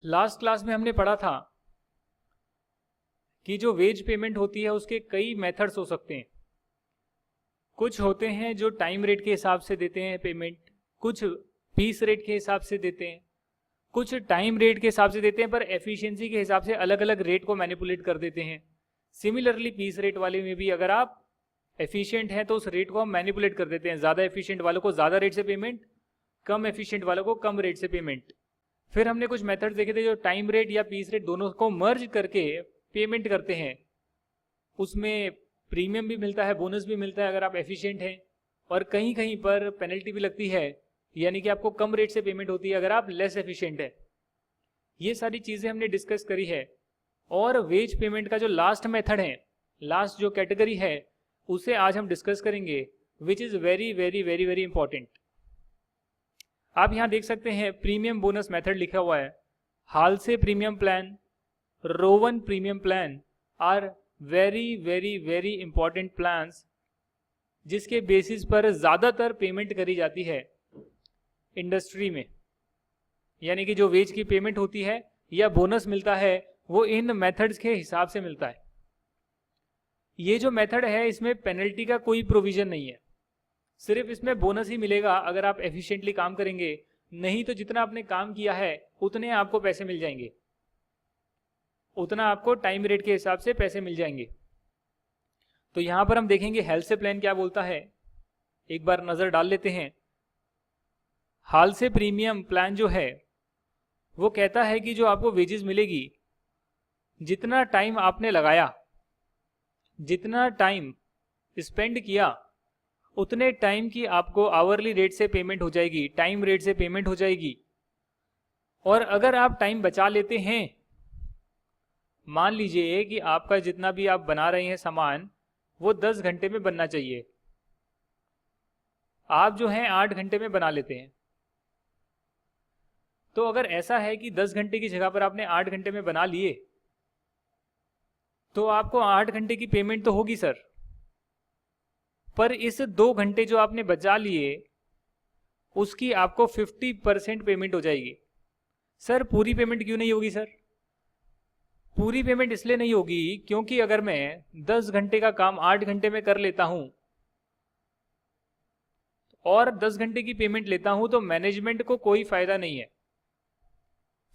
Last class में हमने पढ़ा था कि जो वेज पेमेंट होती है उसके कई मेथड्स हो सकते हैं। कुछ होते हैं जो टाइम रेट के हिसाब से देते हैं पेमेंट, कुछ पीस रेट के हिसाब से देते हैं, कुछ टाइम रेट के हिसाब से देते हैं पर एफिशिएंसी के हिसाब से अलग अलग रेट को मैनिपुलेट कर देते हैं। सिमिलरली पीस रेट वाले में भी अगर आप एफिशिएंट हैं तो उस रेट को हम मैनिपुलेट कर देते हैं, ज़्यादा एफिशिएंट वालों को ज़्यादा रेट से पेमेंट, कम एफिशिएंट वालों को कम रेट से पेमेंट। फिर हमने कुछ मेथड्स देखे थे जो टाइम रेट या पीस रेट दोनों को मर्ज करके पेमेंट करते हैं। उसमें प्रीमियम भी मिलता है, बोनस भी मिलता है अगर आप एफिशिएंट हैं, और कहीं कहीं पर पेनल्टी भी लगती है, यानी कि आपको कम रेट से पेमेंट होती है अगर आप लेस एफिशिएंट है। ये सारी चीज़ें हमने डिस्कस करी है। और वेज पेमेंट का जो लास्ट मेथड है, लास्ट जो कैटेगरी है, उसे आज हम डिस्कस करेंगे, which is very very very very important. आप यहाँ देख सकते हैं प्रीमियम बोनस मेथड लिखा हुआ है। हाल से प्रीमियम प्लान, रोवन premium plan are very very very important plans जिसके बेसिस पर ज़्यादातर पेमेंट करी जाती है इंडस्ट्री में। यानी कि जो वेज की पेमेंट होती है या बोनस मिलता है वो इन मेथड्स के हिसाब से मिलता है। ये जो मेथड है इसमें पेनल्टी का कोई प्रोविजन नहीं है, सिर्फ इसमें बोनस ही मिलेगा अगर आप एफिशिएंटली काम करेंगे, नहीं तो जितना आपने काम किया है उतने आपको पैसे मिल जाएंगे, उतना आपको टाइम रेट के हिसाब से पैसे मिल जाएंगे। तो यहां पर हम देखेंगे हेल्थ से प्लान क्या बोलता है, एक बार नजर डाल लेते हैं। हाल से प्रीमियम प्लान जो है वो कहता है कि जो आपको वेजेस मिलेगी, जितना टाइम आपने लगाया, जितना टाइम स्पेंड किया, उतने टाइम की आपको आवरली रेट से पेमेंट हो जाएगी, टाइम रेट से पेमेंट हो जाएगी। और अगर आप टाइम बचा लेते हैं, मान लीजिए कि आपका जितना भी आप बना रहे हैं सामान वो 10 घंटे में बनना चाहिए, आप जो हैं 8 घंटे में बना लेते हैं। तो अगर ऐसा है कि 10 घंटे की जगह पर आपने 8 घंटे में बना लिए, तो आपको 8 घंटे की पेमेंट तो होगी सर, पर इस 2 घंटे जो आपने बचा लिए उसकी आपको 50% पेमेंट हो जाएगी। सर पूरी पेमेंट क्यों नहीं होगी सर? पूरी पेमेंट इसलिए नहीं होगी क्योंकि अगर मैं 10 घंटे का काम 8 घंटे में कर लेता हूं और 10 घंटे की पेमेंट लेता हूं तो मैनेजमेंट को कोई फायदा नहीं है।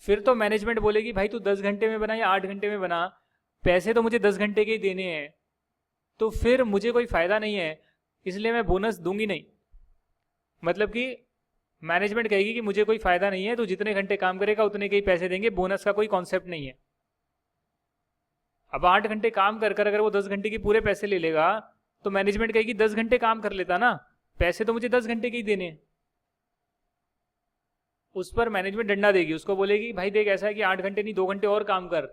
फिर तो मैनेजमेंट बोलेगी भाई तू 10 घंटे में बना या 8 घंटे में बना, पैसे तो मुझे 10 घंटे के ही देने हैं, तो फिर मुझे कोई फायदा नहीं है, इसलिए मैं बोनस दूंगी नहीं। मतलब कि मैनेजमेंट कहेगी कि मुझे कोई फायदा नहीं है, तो जितने घंटे काम करेगा उतने के ही पैसे देंगे, बोनस का कोई कॉन्सेप्ट नहीं है। अब 8 घंटे काम कर कर अगर वो 10 घंटे के पूरे पैसे ले लेगा तो मैनेजमेंट कहेगी 10 घंटे काम कर लेता ना, पैसे तो मुझे 10 घंटे के ही देने। उस पर मैनेजमेंट डंडा देगी, उसको बोलेगी भाई देख ऐसा है कि 8 घंटे नहीं 2 घंटे और काम कर।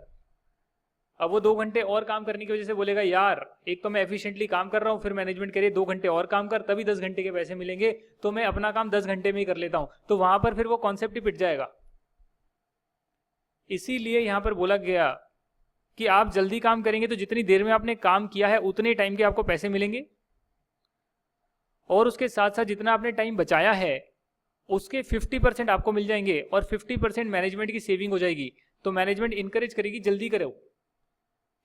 अब वो 2 घंटे और काम करने की वजह से बोलेगा यार एक तो मैं एफिशिएंटली काम कर रहा हूँ, फिर मैनेजमेंट कह रही है 2 घंटे और काम कर तभी 10 घंटे के पैसे मिलेंगे, तो मैं अपना काम 10 घंटे में ही कर लेता हूँ, तो वहां पर फिर वो कॉन्सेप्ट ही पिट जाएगा। इसीलिए यहां पर बोला गया कि आप जल्दी काम करेंगे तो जितनी देर में आपने काम किया है उतने टाइम के आपको पैसे मिलेंगे, और उसके साथ साथ जितना आपने टाइम बचाया है उसके 50% आपको मिल जाएंगे और 50% मैनेजमेंट की सेविंग हो जाएगी। तो मैनेजमेंट इंकरेज करेगी जल्दी करो,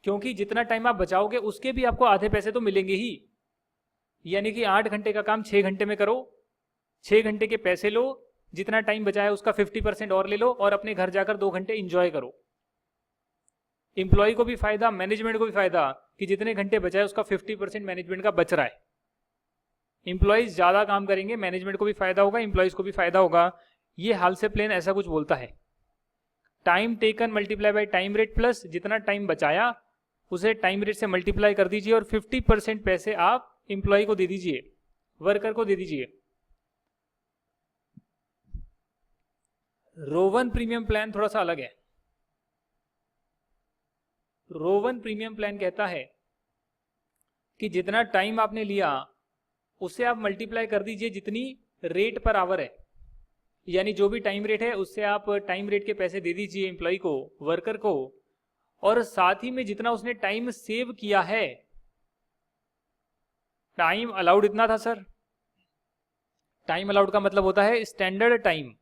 क्योंकि जितना टाइम आप बचाओगे उसके भी आपको आधे पैसे तो मिलेंगे ही। यानी कि 8 घंटे का काम 6 घंटे में करो, 6 घंटे के पैसे लो, जितना टाइम बचाया उसका 50% और ले लो और अपने घर जाकर 2 घंटे इंजॉय करो। इंप्लॉय को भी फायदा, मैनेजमेंट को भी फायदा कि जितने घंटे बचाए उसका 50% मैनेजमेंट का बच रहा है। इंप्लॉयज ज्यादा काम करेंगे, मैनेजमेंट को भी फायदा होगा, इंप्लॉयज को भी फायदा होगा। ये हाल से प्लान ऐसा कुछ बोलता है। Time taken multiply by time rate plus जितना टाइम बचाया उसे टाइम रेट से मल्टीप्लाई कर दीजिए और 50% पैसे आप इंप्लॉय को दे दीजिए, वर्कर को दे दीजिए। रोवन प्रीमियम प्लान थोड़ा सा अलग है। रोवन प्रीमियम प्लान कहता है कि जितना टाइम आपने लिया उससे आप मल्टीप्लाई कर दीजिए जितनी रेट पर आवर है, यानी जो भी टाइम रेट है उससे आप टाइम रेट के पैसे दे दीजिए एम्प्लॉय को, वर्कर को, और साथ ही में जितना उसने टाइम सेव किया है। टाइम अलाउड इतना था सर, टाइम अलाउड का मतलब होता है स्टैंडर्ड टाइम।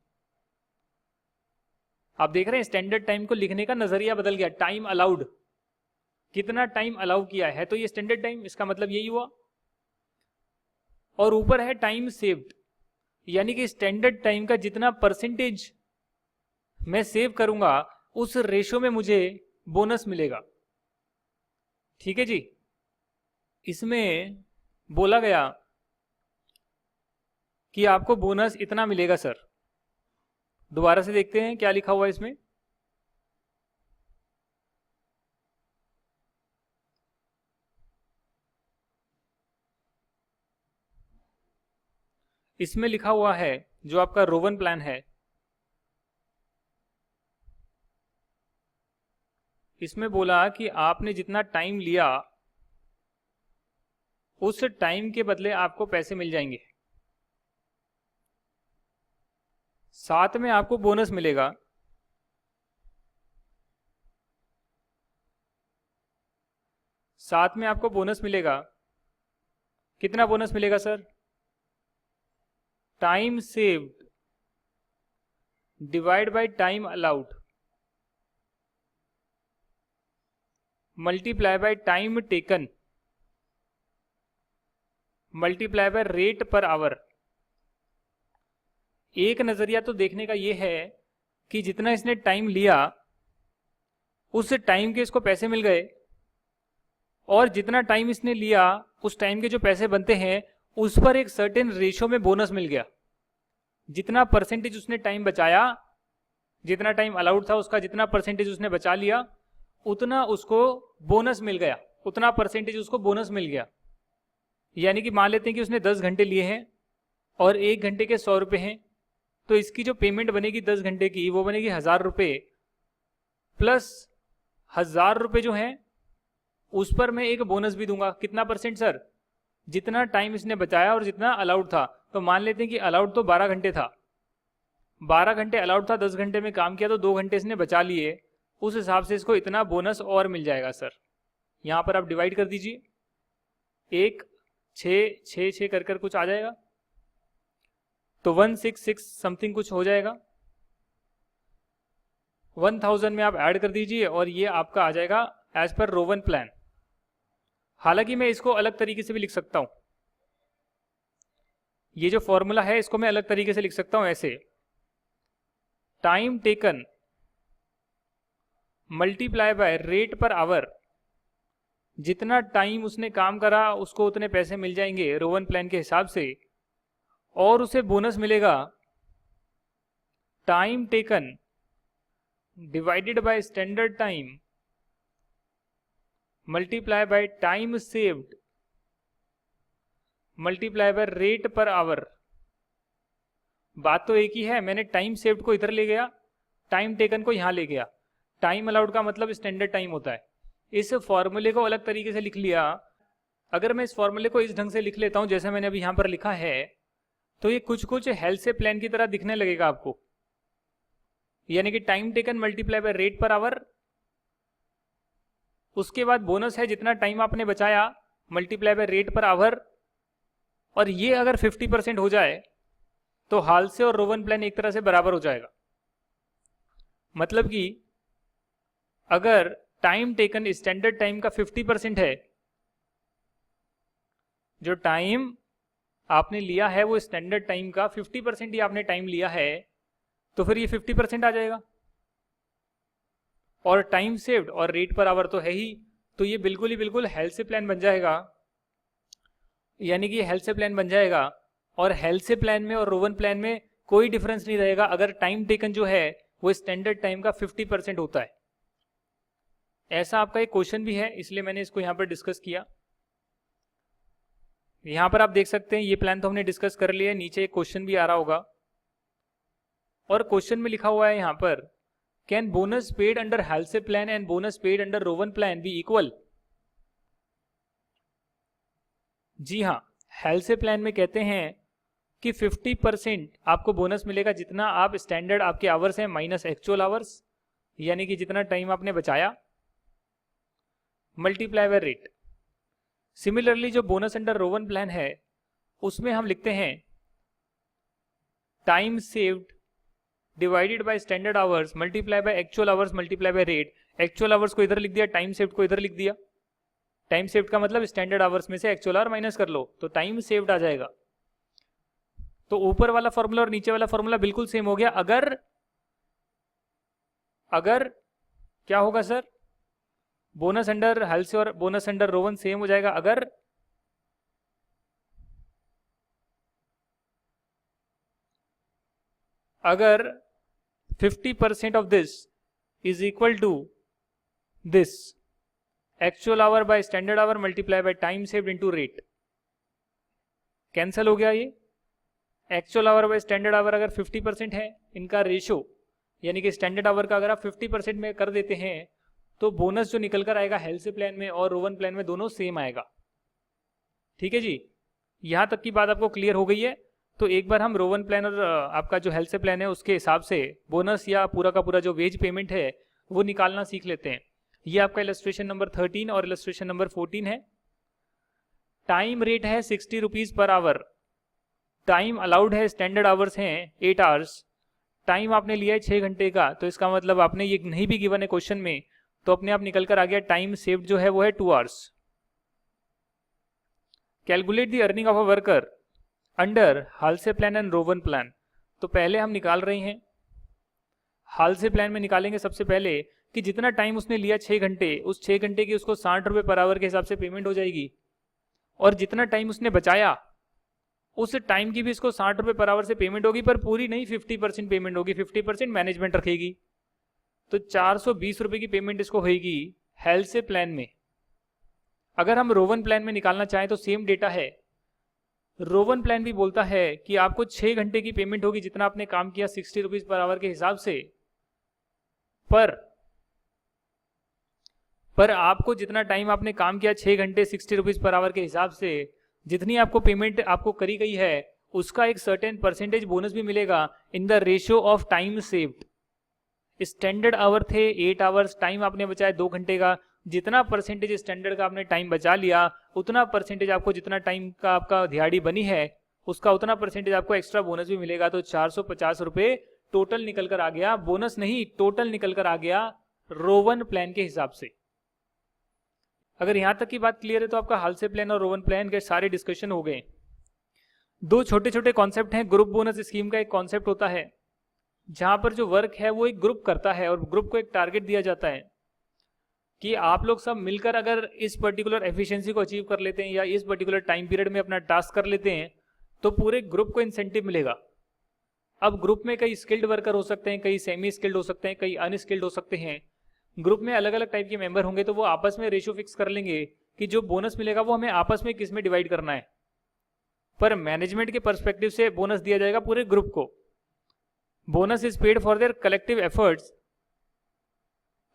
आप देख रहे हैं स्टैंडर्ड टाइम को लिखने का नजरिया बदल गया, टाइम अलाउड, कितना टाइम अलाउ किया है तो ये स्टैंडर्ड टाइम, इसका मतलब यही हुआ। और ऊपर है टाइम सेव्ड, यानी कि स्टैंडर्ड टाइम का जितना परसेंटेज मैं सेव करूंगा उस रेशो में मुझे बोनस मिलेगा। ठीक है जी। इसमें बोला गया कि आपको बोनस इतना मिलेगा सर। दोबारा से देखते हैं क्या लिखा हुआ है इसमें। इसमें लिखा हुआ है जो आपका रोवन प्लान है, इसमें बोला कि आपने जितना टाइम लिया उस टाइम के बदले आपको पैसे मिल जाएंगे, साथ में आपको बोनस मिलेगा। साथ में आपको बोनस मिलेगा, कितना बोनस मिलेगा sir? Time saved divide by time allowed multiply by time taken multiply by rate per hour. एक नजरिया तो देखने का यह है कि जितना इसने टाइम लिया उस टाइम के इसको पैसे मिल गए, और जितना टाइम इसने लिया उस टाइम के जो पैसे बनते हैं उस पर एक सर्टेन रेशो में बोनस मिल गया। जितना परसेंटेज उसने टाइम बचाया, जितना टाइम अलाउड था उसका जितना परसेंटेज उसने बचा लिया, उतना उसको बोनस मिल गया, उतना परसेंटेज उसको बोनस मिल गया। यानी कि मान लेते हैं कि उसने 10 घंटे लिए हैं और 1 घंटे के 100 रुपये हैं, तो इसकी जो पेमेंट बनेगी 10 घंटे की वो बनेगी 1000 रुपये, प्लस 1000 रुपये जो है उस पर मैं एक बोनस भी दूंगा। कितना परसेंट सर? जितना टाइम इसने बचाया और जितना अलाउड था। तो मान लेते हैं कि अलाउड तो 12 घंटे था, 12 घंटे अलाउड था, 10 घंटे में काम किया तो 2 घंटे इसने बचा लिए, उस हिसाब से इसको इतना बोनस और मिल जाएगा सर। यहां पर आप डिवाइड कर दीजिए, 1 6 6 6 कर कुछ आ जाएगा, तो 166 समथिंग कुछ हो जाएगा। 1000 में आप ऐड कर दीजिए और ये आपका आ जाएगा एज पर रोवन प्लान। हालांकि मैं इसको अलग तरीके से भी लिख सकता हूं, ये जो फॉर्मूला है इसको मैं अलग तरीके से लिख सकता हूं ऐसे, time taken multiply by rate per hour. जितना टाइम उसने काम करा उसको उतने पैसे मिल जाएंगे रोवन प्लान के हिसाब से, और उसे बोनस मिलेगा time taken divided by standard time multiply by time saved multiply by rate per hour. बात तो एक ही है, मैंने टाइम सेव्ड को इधर ले गया, टाइम टेकन को यहां ले गया। टाइम अलाउड का मतलब स्टैंडर्ड टाइम होता है। इस फॉर्मूले को अलग तरीके से लिख लिया। अगर मैं इस फॉर्मूले को इस ढंग से लिख लेता हूं जैसे मैंने अभी यहां पर लिखा है, तो ये कुछ कुछ हेल्थ से प्लान की तरह दिखने लगेगा आपको। यानी कि time taken multiply by rate per hour, उसके बाद बोनस है जितना टाइम आपने बचाया multiply by rate per hour, और ये अगर 50% हो जाए तो हाल से और रोवन प्लान एक तरह से बराबर हो जाएगा। मतलब कि अगर टाइम टेकन स्टैंडर्ड टाइम का 50% है, जो टाइम आपने लिया है वो स्टैंडर्ड टाइम का 50% ही आपने टाइम लिया है, तो फिर ये 50% आ जाएगा। और टाइम सेव्ड और रेट पर आवर तो है ही, तो ये बिल्कुल ही बिल्कुल हेल्थ से प्लान बन जाएगा। यानी कि हेल्थ से प्लान बन जाएगा, और हेल्थ से प्लान में और रोवन प्लान में कोई डिफरेंस नहीं रहेगा अगर टाइम टेकन जो है वो स्टैंडर्ड टाइम का 50% होता है। ऐसा आपका एक क्वेश्चन भी है, इसलिए मैंने इसको यहां पर डिस्कस किया। यहां पर आप देख सकते हैं ये प्लान तो हमने डिस्कस कर लिया है, नीचे एक क्वेश्चन भी आ रहा होगा, और क्वेश्चन में लिखा हुआ है यहां पर, can bonus paid under Halsey plan and bonus paid under Rowan plan be equal? जी हाँ, हेल्थ से प्लान में कहते हैं कि 50% आपको बोनस मिलेगा जितना आप स्टैंडर्ड आपके आवर्स हैं माइनस एक्चुअल आवर्स, यानी कि जितना टाइम आपने बचाया, मल्टीप्लाई बाय रेट। सिमिलरली जो बोनस अंडर रोवन प्लान है उसमें हम लिखते हैं time saved divided by standard hours multiply by actual hours multiply by rate. Actual hours को इधर लिख दिया, टाइम सेव्ड को इधर लिख दिया। टाइम सेव्ड का मतलब स्टैंडर्ड आवर्स में से एक्चुअल आवर माइनस कर लो तो टाइम सेव्ड आ जाएगा। तो ऊपर वाला फॉर्मूला और नीचे वाला फॉर्मूला बिल्कुल सेम हो गया। अगर क्या होगा सर, बोनस अंडर हेल्थ और bonus under row one same हो जाएगा अगर 50% of this is equal to this actual hour by standard hour multiply by time saved into rate. Cancel हो गया ये। Actual hour by standard hour अगर 50% है इनका रेशो, यानी कि स्टैंडर्ड आवर का अगर आप 50% में कर देते हैं तो बोनस जो निकल कर आएगा हेल्थ प्लान में और रोवन प्लान में दोनों सेम आएगा। ठीक है जी, यहां तक की बात आपको क्लियर हो गई है। तो एक बार हम रोवन प्लान और आपका जो हेल्थ प्लान है उसके हिसाब से बोनस या पूरा का पूरा जो वेज पेमेंट है वो निकालना सीख लेते हैं। ये आपका इलस्ट्रेशन नंबर 13 और इलस्ट्रेशन नंबर 14 है। टाइम रेट है 60 rupees per our. Time allowed है, स्टैंडर्ड आवर्स हैं 8 आवर्स। टाइम आपने लिया है 6 घंटे का, तो इसका मतलब आपने ये नहीं भी गिवन है क्वेश्चन में तो अपने आप निकल कर आ गया टाइम सेव्ड जो है वो है 2 hours. Calculate the earning of a worker under Halsey plan and Rowan plan. तो पहले हम निकाल रहे हैं हालसे प्लान में। निकालेंगे सबसे पहले कि जितना टाइम उसने लिया 6 घंटे, उस 6 घंटे की उसको 60 रुपये पर आवर के हिसाब से पेमेंट हो जाएगी। और जितना टाइम उसने बचाया उस टाइम की भी इसको 60 रुपये पर आवर से पेमेंट होगी, पर पूरी नहीं 50% पेमेंट होगी, 50% मैनेजमेंट रखेगी। तो 420 रुपये की पेमेंट इसको होगी हेल्थ प्लान में। अगर हम रोवन प्लान में निकालना चाहें तो सेम डेटा है। रोवन प्लान भी बोलता है कि आपको 6 घंटे की पेमेंट होगी जितना आपने काम किया 60 रुपीज पर आवर के हिसाब से। पर आपको जितना टाइम आपने काम किया 6 घंटे 60 रुपीज पर आवर के हिसाब से, जितनी आपको पेमेंट आपको करी गई है उसका एक सर्टेन परसेंटेज बोनस भी मिलेगा in the ratio of time saved. Standard our थे 8 आवर्स, टाइम आपने बचाया 2 घंटे का। जितना परसेंटेज स्टैंडर्ड का आपने टाइम बचा लिया उतना परसेंटेज आपको, जितना टाइम का आपका दिहाड़ी बनी है उसका उतना परसेंटेज आपको एक्स्ट्रा बोनस भी मिलेगा। तो 450 रुपये टोटल निकल कर आ गया, बोनस नहीं टोटल निकल कर आ गया रोवन प्लान के हिसाब से। अगर यहां तक की बात क्लियर है तो आपका हालसे प्लान और रोवन प्लान के सारे डिस्कशन हो गए। 2 छोटे छोटे कॉन्सेप्ट हैं। ग्रुप बोनस स्कीम का एक कॉन्सेप्ट होता है जहां पर जो वर्क है वो एक ग्रुप करता है और ग्रुप को एक टारगेट दिया जाता है कि आप लोग सब मिलकर अगर इस पर्टिकुलर एफिशिएंसी को अचीव कर लेते हैं या इस पर्टिकुलर टाइम पीरियड में अपना टास्क कर लेते हैं तो पूरे ग्रुप को इंसेंटिव मिलेगा। अब ग्रुप में कई स्किल्ड वर्कर हो सकते हैं, कई सेमी स्किल्ड हो सकते हैं, कई अनस्किल्ड हो सकते हैं। ग्रुप में अलग अलग टाइप के मेंबर होंगे तो वो आपस में रेशियो फिक्स कर लेंगे कि जो बोनस मिलेगा वो हमें आपस में किस में डिवाइड करना है। पर मैनेजमेंट के पर्सपेक्टिव से बोनस दिया जाएगा पूरे ग्रुप को। Bonus is paid for their collective efforts.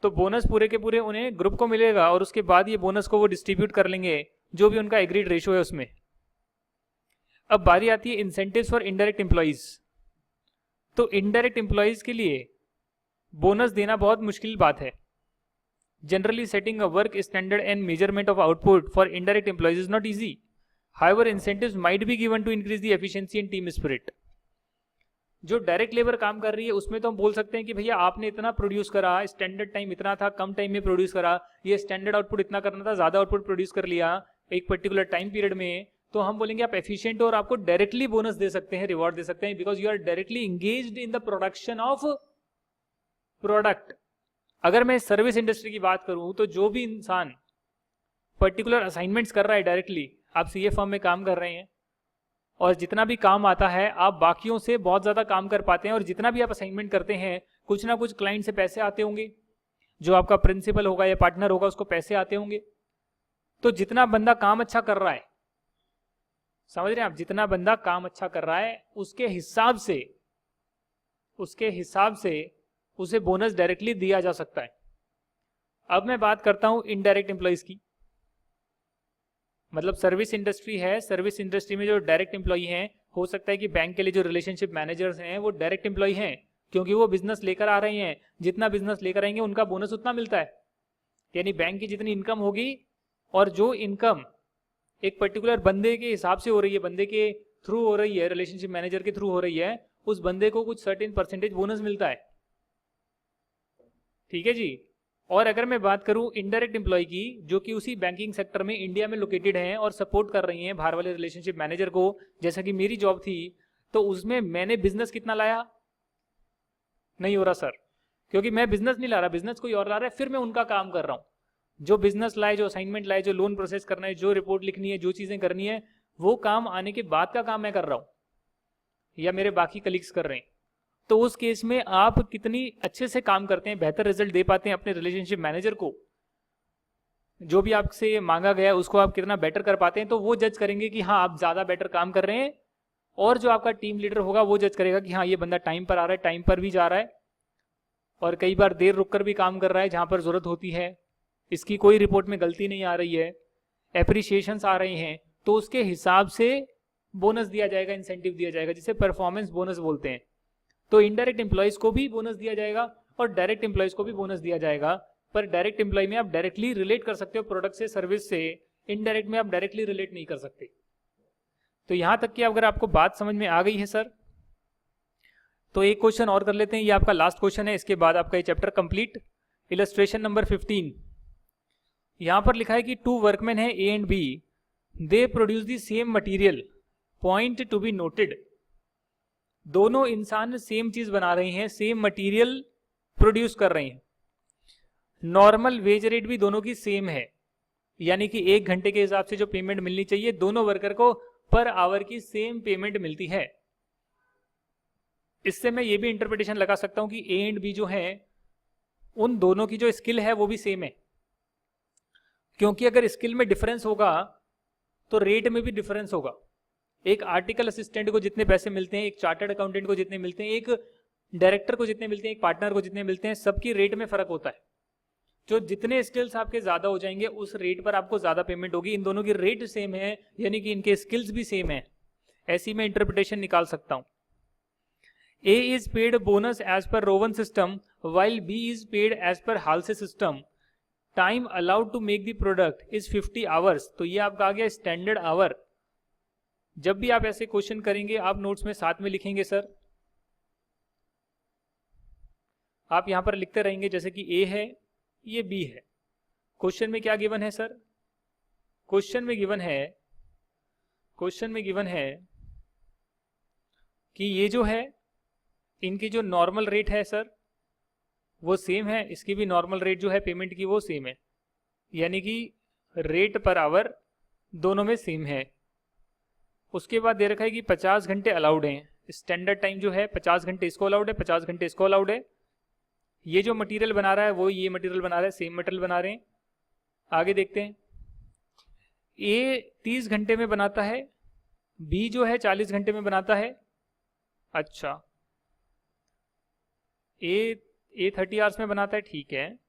तो बोनस पूरे के पूरे उन्हें ग्रुप को मिलेगा और उसके बाद ये बोनस को वो डिस्ट्रीब्यूट कर लेंगे जो भी उनका एग्रीड रेशियो है उसमें। अब बारी आती है इंसेंटिव्स फॉर इनडायरेक्ट एम्प्लॉइज। तो इनडायरेक्ट एम्प्लॉइज के लिए बोनस देना बहुत मुश्किल बात है। Generally setting a work standard and measurement of output for indirect employees is not easy. However incentives might be given to increase the efficiency and team spirit. जो direct labour काम कर रही है उसमें तो हम बोल सकते हैं कि भैया आपने इतना प्रोड्यूस करा, स्टैंडर्ड टाइम इतना था, कम टाइम में प्रोड्यूस करा, ये स्टैंडर्ड आउटपुट इतना करना था, ज्यादा आउटपुट प्रोड्यूस कर लिया एक पर्टिकुलर टाइम पीरियड में, तो हम बोलेंगे आप एफिशिएंट हो और आपको डायरेक्टली बोनस दे सकते हैं, रिवॉर्ड दे सकते हैं, because you are directly engaged in the production of product. अगर मैं सर्विस इंडस्ट्री की बात करूं तो जो भी इंसान पर्टिकुलर असाइनमेंट्स कर रहा है डायरेक्टली, आप सीए फर्म में काम कर रहे हैं और जितना भी काम आता है आप बाकियों से बहुत ज़्यादा काम कर पाते हैं, और जितना भी आप असाइनमेंट करते हैं कुछ ना कुछ क्लाइंट से पैसे आते होंगे, जो आपका प्रिंसिपल होगा या पार्टनर होगा उसको पैसे आते होंगे। तो जितना बंदा काम अच्छा कर रहा है, समझ रहे हैं आप, जितना बंदा काम अच्छा कर रहा है उसके हिसाब से उसे बोनस डायरेक्टली दिया जा सकता है। अब मैं बात करता हूं इनडायरेक्ट एम्प्लॉइज की। मतलब सर्विस इंडस्ट्री है, सर्विस इंडस्ट्री में जो डायरेक्ट एम्प्लॉई हैं, हो सकता है कि बैंक के लिए जो रिलेशनशिप मैनेजर्स हैं वो डायरेक्ट एम्प्लॉई हैं क्योंकि वो बिजनेस लेकर आ रहे हैं। जितना बिजनेस लेकर आएंगे उनका बोनस उतना मिलता है। यानी बैंक की जितनी इनकम होगी और जो इनकम एक पर्टिकुलर बंदे के हिसाब से हो रही है, बंदे के थ्रू हो रही है, रिलेशनशिप मैनेजर के थ्रू हो रही है, उस बंदे को कुछ सर्टेन परसेंटेज बोनस मिलता है। ठीक है जी। और अगर मैं बात करूं इनडायरेक्ट एम्प्लॉय की, जो कि उसी बैंकिंग सेक्टर में इंडिया में लोकेटेड हैं और सपोर्ट कर रही हैं बाहर वाले रिलेशनशिप मैनेजर को, जैसा कि मेरी जॉब थी, तो उसमें मैंने बिजनेस कितना लाया? नहीं हो रहा सर, क्योंकि मैं बिजनेस नहीं ला रहा, बिजनेस कोई और ला रहा है, फिर मैं उनका काम कर रहा हूं। जो बिजनेस लाए, जो असाइनमेंट लाए, जो लोन प्रोसेस करना है, जो रिपोर्ट लिखनी है, जो चीजें करनी है, वो काम आने के बाद का काम मैं कर रहा हूं या मेरे बाकी कलीग्स कर रहे हैं। तो उस केस में आप कितनी अच्छे से काम करते हैं, बेहतर रिजल्ट दे पाते हैं अपने रिलेशनशिप मैनेजर को, जो भी आपसे मांगा गया है उसको आप कितना बेटर कर पाते हैं, तो वो जज करेंगे कि हाँ आप ज्यादा बेटर काम कर रहे हैं। और जो आपका टीम लीडर होगा वो जज करेगा कि हाँ ये बंदा टाइम पर आ रहा है, टाइम पर भी जा रहा है, और कई बार देर रुक कर भी काम कर रहा है जहां पर जरूरत होती है, इसकी कोई रिपोर्ट में गलती नहीं आ रही है, एप्रिशिएशंस आ रहे हैं, तो उसके हिसाब से बोनस दिया जाएगा, इंसेंटिव दिया जाएगा, जिसे परफॉर्मेंस बोनस बोलते हैं। तो इनडायरेक्ट एम्प्लॉयज को भी बोनस दिया जाएगा और डायरेक्ट एम्प्लॉयज को भी बोनस दिया जाएगा। पर डायरेक्ट एम्प्लॉय में आप डायरेक्टली रिलेट कर सकते हो प्रोडक्ट से, सर्विस से, इनडायरेक्ट में आप डायरेक्टली रिलेट नहीं कर सकते। तो यहां तक कि अगर आपको बात समझ में आ गई है सर, तो एक क्वेश्चन और कर लेते हैं, ये आपका लास्ट क्वेश्चन है, इसके बाद आपका ये चैप्टर कंप्लीट। इलस्ट्रेशन नंबर 15, यहां पर लिखा है कि 2 वर्कमैन है A and B, they produce the same material, point to be noted. दोनों इंसान सेम चीज बना रहे हैं, सेम मटेरियल प्रोड्यूस कर रहे हैं, नॉर्मल वेज रेट भी दोनों की सेम है, यानी कि 1 घंटे के हिसाब से जो पेमेंट मिलनी चाहिए दोनों वर्कर को पर आवर की सेम पेमेंट मिलती है। इससे मैं ये भी इंटरप्रिटेशन लगा सकता हूं कि ए एंड बी जो है उन दोनों की जो स्किल है वो भी सेम है, क्योंकि अगर स्किल में डिफरेंस होगा तो रेट में भी डिफरेंस होगा। एक आर्टिकल असिस्टेंट को जितने पैसे मिलते हैं, एक चार्टर्ड अकाउंटेंट को जितने मिलते हैं, एक डायरेक्टर को जितने मिलते हैं, एक पार्टनर को जितने मिलते हैं, सबकी रेट में फर्क होता है। जो जितने स्किल्स आपके ज्यादा हो जाएंगे उस रेट पर आपको ज्यादा पेमेंट होगी। इन दोनों की रेट सेम है, यानी कि इनके स्किल्स भी सेम है, ऐसी मैं इंटरप्रिटेशन निकाल सकता हूं। A is paid bonus as per Rowan system while B is paid as per Halsey system, time allowed to make the product is 50 hours. तो ये आपका आ गया स्टैंडर्ड आवर। जब भी आप ऐसे क्वेश्चन करेंगे आप नोट्स में साथ में लिखेंगे सर, आप यहां पर लिखते रहेंगे, जैसे कि ए है, ये बी है। क्वेश्चन में क्या गिवन है सर? क्वेश्चन में गिवन है कि ये जो है इनकी जो नॉर्मल रेट है सर वो सेम है, इसकी भी नॉर्मल रेट जो है पेमेंट की वो सेम है, यानी कि रेट पर आवर दोनों में सेम है। उसके बाद दे रखा है कि 50 घंटे अलाउड हैं, स्टैंडर्ड टाइम जो है 50 घंटे इसको अलाउड है, 50 घंटे इसको अलाउड है। ये जो मटेरियल बना रहा है वो ये मटेरियल बना रहा है, सेम मटेरियल बना रहे हैं। आगे देखते हैं, ए 30 घंटे में बनाता है, बी जो है 40 घंटे में बनाता है। अच्छा, ए 30 आवर्स में बनाता है, ठीक है।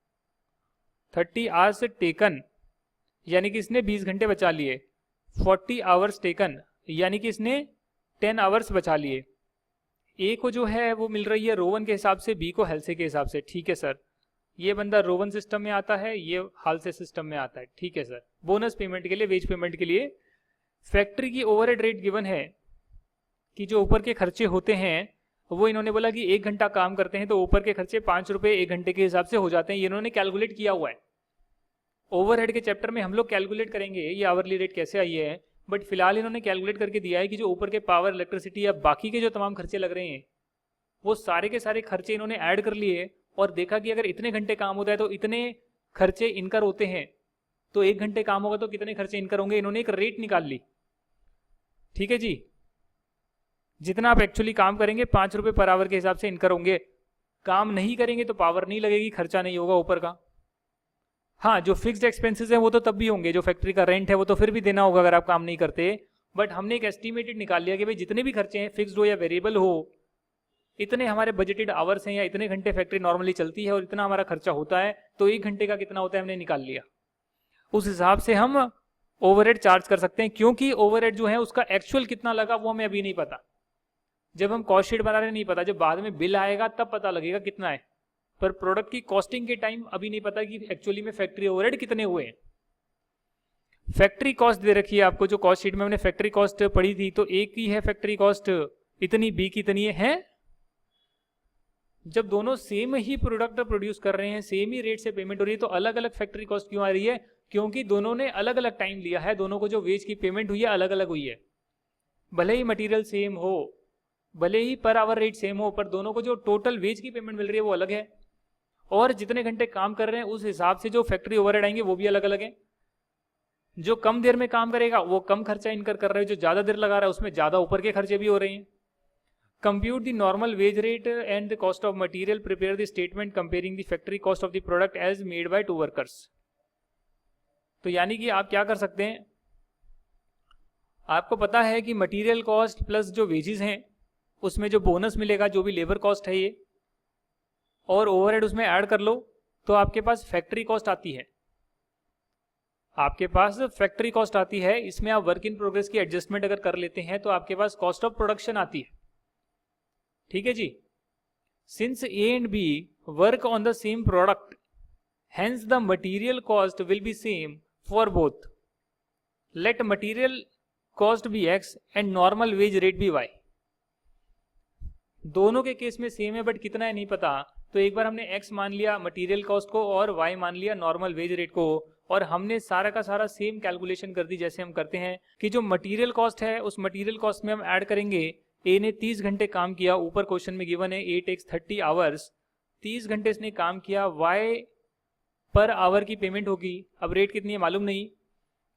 30 आवर्स टेकन, यानी कि इसने 20 घंटे बचा लिए। 40 आवर्स टेकन, यानी कि इसने 10 आवर्स बचा लिए। ए को जो है वो मिल रही है रोवन के हिसाब से, बी को हेल्से के हिसाब से। ठीक है सर, ये बंदा रोवन सिस्टम में आता है, ये हालसे सिस्टम में आता है। ठीक है सर, बोनस पेमेंट के लिए, वेज पेमेंट के लिए। फैक्ट्री की ओवरहेड रेट गिवन है कि जो ऊपर के खर्चे होते हैं वो इन्होंने बोला कि 1 घंटा काम करते हैं तो ऊपर के खर्चे 5 रुपए 1 घंटे के हिसाब से हो जाते हैं। ये इन्होंने कैलकुलेट किया हुआ है। ओवरहेड के चैप्टर में हम लोग कैलकुलेट करेंगे ये आवरली रेट कैसे आई है, बट फिलहाल इन्होंने कैलकुलेट करके दिया है कि जो ऊपर के पावर, इलेक्ट्रिसिटी या बाकी के जो तमाम खर्चे लग रहे हैं वो सारे के सारे खर्चे इन्होंने ऐड कर लिए और देखा कि अगर इतने घंटे काम होता है तो इतने खर्चे इनकर होते हैं, तो 1 घंटे काम होगा तो कितने खर्चे इनकर होंगे, इन्होंने एक रेट निकाल ली। ठीक है जी, जितना आप एक्चुअली काम करेंगे 5 रुपए पर आवर के हिसाब से इनकर होंगे। काम नहीं करेंगे तो पावर नहीं लगेगी, खर्चा नहीं होगा ऊपर का। हाँ, जो फिक्स्ड एक्सपेंसेस हैं वो तो तब भी होंगे, जो फैक्ट्री का रेंट है वो तो फिर भी देना होगा अगर आप काम नहीं करते। बट हमने एक एस्टिमेटेड निकाल लिया कि भाई जितने भी खर्चे हैं, फिक्स्ड हो या वेरिएबल हो, इतने हमारे बजटेड आवर्स हैं या इतने घंटे फैक्ट्री नॉर्मली चलती है और इतना हमारा खर्चा होता है, तो 1 घंटे का कितना होता है हमने निकाल लिया। उस हिसाब से हम ओवरहेड चार्ज कर सकते हैं, क्योंकि ओवरहेड जो है उसका एक्चुअल कितना लगा वो हमें अभी नहीं पता। जब हम कॉस्ट शीट बना रहे नहीं पता, जब बाद में बिल आएगा तब पता लगेगा कितना है। पर प्रोडक्ट की कॉस्टिंग के टाइम अभी नहीं पता कि एक्चुअली में फैक्ट्री ओवरहेड कितने हुए हैं। फैक्ट्री कॉस्ट दे रखी है आपको, जो कॉस्ट शीट में हमने फैक्ट्री कॉस्ट पढ़ी थी, तो एक ही है फैक्ट्री कॉस्ट इतनी बी की इतनी है। जब दोनों सेम ही प्रोडक्ट प्रोड्यूस कर रहे हैं, सेम ही रेट से पेमेंट हो रही है, तो अलग अलग फैक्ट्री कॉस्ट क्यों आ रही है? क्योंकि दोनों ने अलग अलग टाइम लिया है, दोनों को जो वेज की पेमेंट हुई है अलग अलग हुई है। भले ही मटेरियल सेम हो, भले ही पर आवर रेट सेम हो, पर दोनों को जो टोटल वेज की पेमेंट मिल रही है वो अलग है। और जितने घंटे काम कर रहे हैं उस हिसाब से जो फैक्ट्री ओवरहेड आएंगे वो भी अलग अलग है। जो कम देर में काम करेगा वो कम खर्चा इनकर कर रहे हैं, जो ज्यादा देर लगा रहा है उसमें ज्यादा ऊपर के खर्चे भी हो रहे हैं। Compute the normal wage rate and the cost of material, prepare the statement comparing the factory cost of the product as made by 2 workers. तो यानी कि आप क्या कर सकते हैं, आपको पता है कि मटेरियल कॉस्ट प्लस जो वेजेस हैं उसमें जो बोनस मिलेगा, जो भी लेबर कॉस्ट है ये, और ओवरहेड उसमें ऐड कर लो तो आपके पास फैक्ट्री कॉस्ट आती है। आपके पास फैक्ट्री कॉस्ट आती है, इसमें आप वर्क इन प्रोग्रेस की एडजस्टमेंट अगर कर लेते हैं तो आपके पास कॉस्ट ऑफ प्रोडक्शन आती है। ठीक है जी। Since A and B work on the same product, hence the material cost will be same for both. Let material cost be X and normal wage rate be Y. दोनों के case में same है but कितना है नहीं पता, तो एक बार हमने x मान लिया मटेरियल कॉस्ट को और y मान लिया नॉर्मल वेज रेट को, और हमने सारा का सारा सेम कैलकुलेशन कर दी जैसे हम करते हैं कि जो मटेरियल कॉस्ट है उस मटेरियल कॉस्ट में हम ऐड करेंगे ए ने 30 घंटे काम किया, ऊपर क्वेश्चन में गिवन है ए टेक्स 30 आवर्स, 30 घंटे इसने काम किया, y पर आवर की पेमेंट होगी। अब रेट कितनी है मालूम नहीं।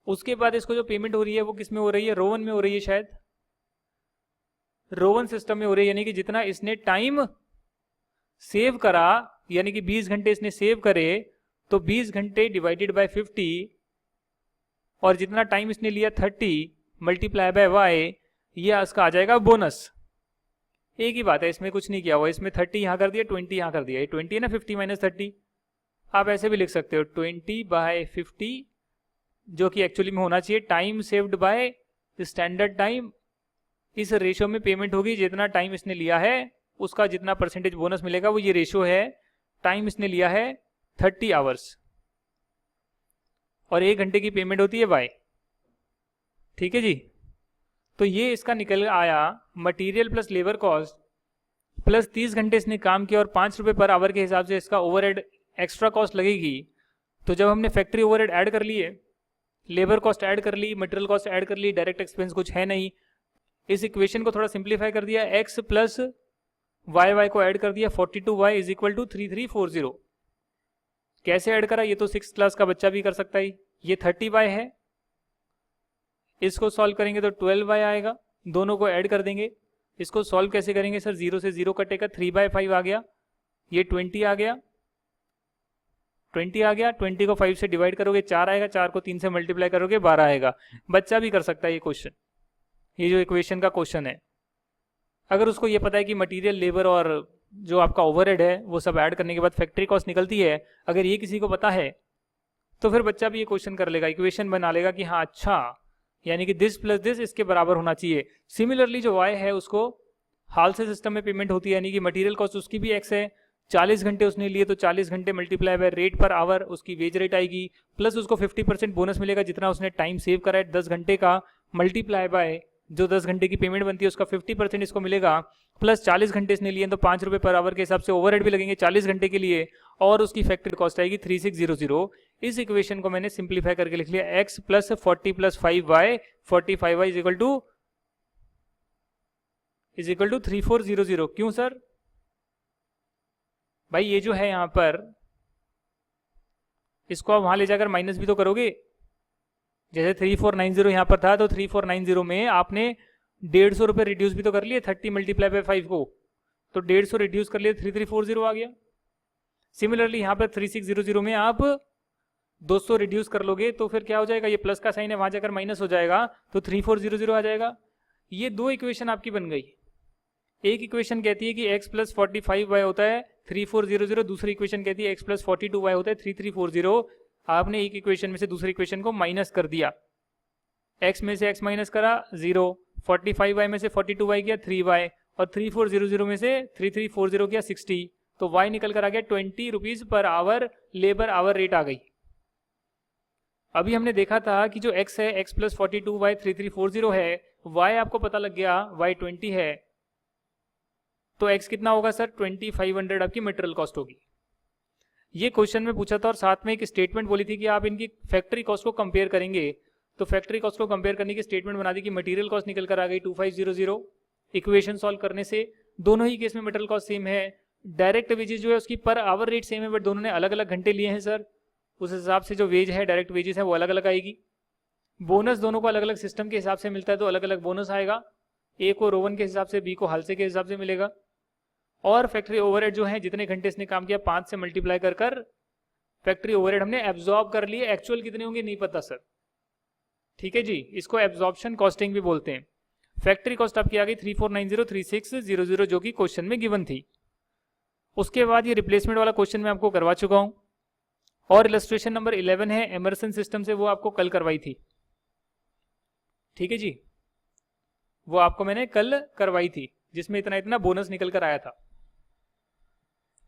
उसके बाद इसको जो पेमेंट हो रही है वो किस में हो रही है, रो 1 में हो रही है, शायद रो 1 सिस्टम में हो रही है। यानी कि जितना इसने टाइम सेव करा, यानी कि 20 घंटे इसने सेव करे, तो 20 घंटे डिवाइडेड बाय 50 और जितना टाइम इसने लिया 30 मल्टीप्लाई बाय वाई, ये इसका आ जाएगा बोनस। एक ही बात है, इसमें कुछ नहीं किया हुआ, इसमें 30 यहाँ कर दिया, 20 यहाँ कर दिया। ये 20 है ना, 50 माइनस 30। आप ऐसे भी लिख सकते हो 20 बाय 50, जो कि एक्चुअली में होना चाहिए time saved by standard time. इस रेशियो में पेमेंट होगी, जितना टाइम इसने लिया है उसका जितना परसेंटेज बोनस मिलेगा वो ये रेशियो है। टाइम इसने लिया है 30 आवर्स और 1 घंटे की पेमेंट होती है बाय। ठीक है जी। तो ये इसका निकल आया material plus labour cost plus 30 घंटे इसने काम किया और 5 रुपये पर आवर के हिसाब से इसका ओवरहेड एक्स्ट्रा कॉस्ट लगेगी। तो जब हमने फैक्ट्री ओवरहेड ऐड कर लिए, लेबर कॉस्ट ऐड कर ली, मटेरियल कॉस्ट ऐड कर ली, डायरेक्ट एक्सपेंस कुछ है नहीं, इस इक्वेशन को थोड़ा सिंप्लीफाई कर दिया, x प्लस y को ऐड कर दिया, 42y इज इक्वल टू 3340। कैसे ऐड करा ये तो 6th क्लास का बच्चा भी कर सकता है। ये 30y है, इसको सॉल्व करेंगे तो 12y आएगा, दोनों को ऐड कर देंगे। इसको सॉल्व कैसे करेंगे सर, 0 से 0 कटेगा, 3/5 आ गया, ये 20 आ गया, 20 आ गया, 20 को 5 से डिवाइड करोगे 4 आएगा, 4 को 3 से मल्टीप्लाई करोगे 12 आएगा। बच्चा भी कर सकता है ये क्वेश्चन, ये जो इक्वेशन का क्वेश्चन है। अगर उसको ये पता है कि मटेरियल, लेबर और जो आपका ओवरहेड है वो सब ऐड करने के बाद फैक्ट्री कॉस्ट निकलती है, अगर ये किसी को पता है तो फिर बच्चा भी ये क्वेश्चन कर लेगा, इक्वेशन बना लेगा कि हाँ अच्छा, यानी कि दिस प्लस दिस इसके बराबर होना चाहिए। सिमिलरली जो y है उसको हाल से सिस्टम में पेमेंट होती है, यानी कि मटेरियल कॉस्ट उसकी भी x है, 40 घंटे उसने लिए तो 40 घंटे multiply by rate per hour उसकी वेज रेट आएगी, प्लस उसको 50% बोनस मिलेगा जितना उसने टाइम सेव करा है 10 घंटे का, मल्टीप्लाई बाय जो 10 घंटे की पेमेंट बनती है उसका 50% इसको मिलेगा, प्लस 40 घंटे इसने लिए तो 5 रुपये पर आवर के हिसाब से ओवरहेड भी लगेंगे 40 घंटे के लिए, और उसकी फैक्ट्री कॉस्ट आएगी 3600। इस इक्वेशन को मैंने सिंप्लीफाई करके लिख लिया, x plus 40 plus 5y, 45y is equal to 3400। क्यों सर? भाई ये जो है यहाँ पर, इसको आप वहां ले जाकर माइनस भी तो करोगे। जैसे 3490 यहाँ पर था तो 3490 में आपने 150 रुपये रिड्यूस भी तो कर लिए, 30 मल्टीप्लाई बाय 5 को, तो 150 रिड्यूस कर लिए, 3340 आ गया। सिमिलरली यहाँ पर 3600 में आप 200 रिड्यूस कर लोगे तो फिर क्या हो जाएगा, ये प्लस का साइन है वहां जाकर माइनस हो जाएगा, तो 3400 आ जाएगा। ये दो इक्वेशन आपकी बन गई। एक इक्वेशन कहती है कि x प्लस 45y होता है 3400, दूसरी इक्वेशन कहती है x प्लस 42y होता है 3340। आपने एक इक्वेशन में से दूसरी इक्वेशन को माइनस कर दिया, x में से x माइनस करा 0, 45y में से 42y किया 3y, और 3400 में से 3340 किया 60, तो y निकल कर आ गया 20 rupees per hour, labour hour rate आ गई। अभी हमने देखा था कि जो x है x प्लस 42y 3340 है, y आपको पता लग गया y 20 है, तो एक्स कितना होगा सर, 2500 आपकी मटेरियल कॉस्ट होगी। ये क्वेश्चन में पूछा था और साथ में एक स्टेटमेंट बोली थी कि आप इनकी फैक्ट्री कॉस्ट को कंपेयर करेंगे। तो फैक्ट्री कॉस्ट को कंपेयर करने की स्टेटमेंट बना दी कि मटेरियल कॉस्ट निकल कर आ गई 2500। इक्वेशन सॉल्व करने से दोनों ही केस में मटेरियल कॉस्ट सेम है। डायरेक्ट वेजेस जो है उसकी पर आवर रेट सेम है, बट दोनों ने अलग अलग घंटे लिए हैं सर, उस हिसाब से जो वेज है डायरेक्ट वेजेस है वो अलग अलग आएगी। बोनस दोनों को अलग अलग सिस्टम के हिसाब से मिलता है तो अलग अलग बोनस आएगा, ए को रोवन के हिसाब से, बी को हालसे के हिसाब से मिलेगा। और फैक्ट्री ओवरहेड जो है जितने घंटे इसने काम किया 5 से मल्टीप्लाई कर कर फैक्ट्री ओवरहेड हमने एब्जॉर्ब कर लिए। एक्चुअल कितने होंगे नहीं पता सर, ठीक है जी, इसको एब्जॉर्प्शन कॉस्टिंग भी बोलते हैं। फैक्ट्री कॉस्ट आपकी आ गई 34903600 जो कि क्वेश्चन में गिवन थी। उसके बाद ये रिप्लेसमेंट वाला क्वेश्चन मैं आपको करवा चुका हूं, और इलस्ट्रेशन नंबर 11 है एमरसन सिस्टम से, वो आपको कल करवाई थी, ठीक है जी, वो आपको मैंने कल करवाई थी, जिसमें इतना इतना बोनस निकल कर आया था।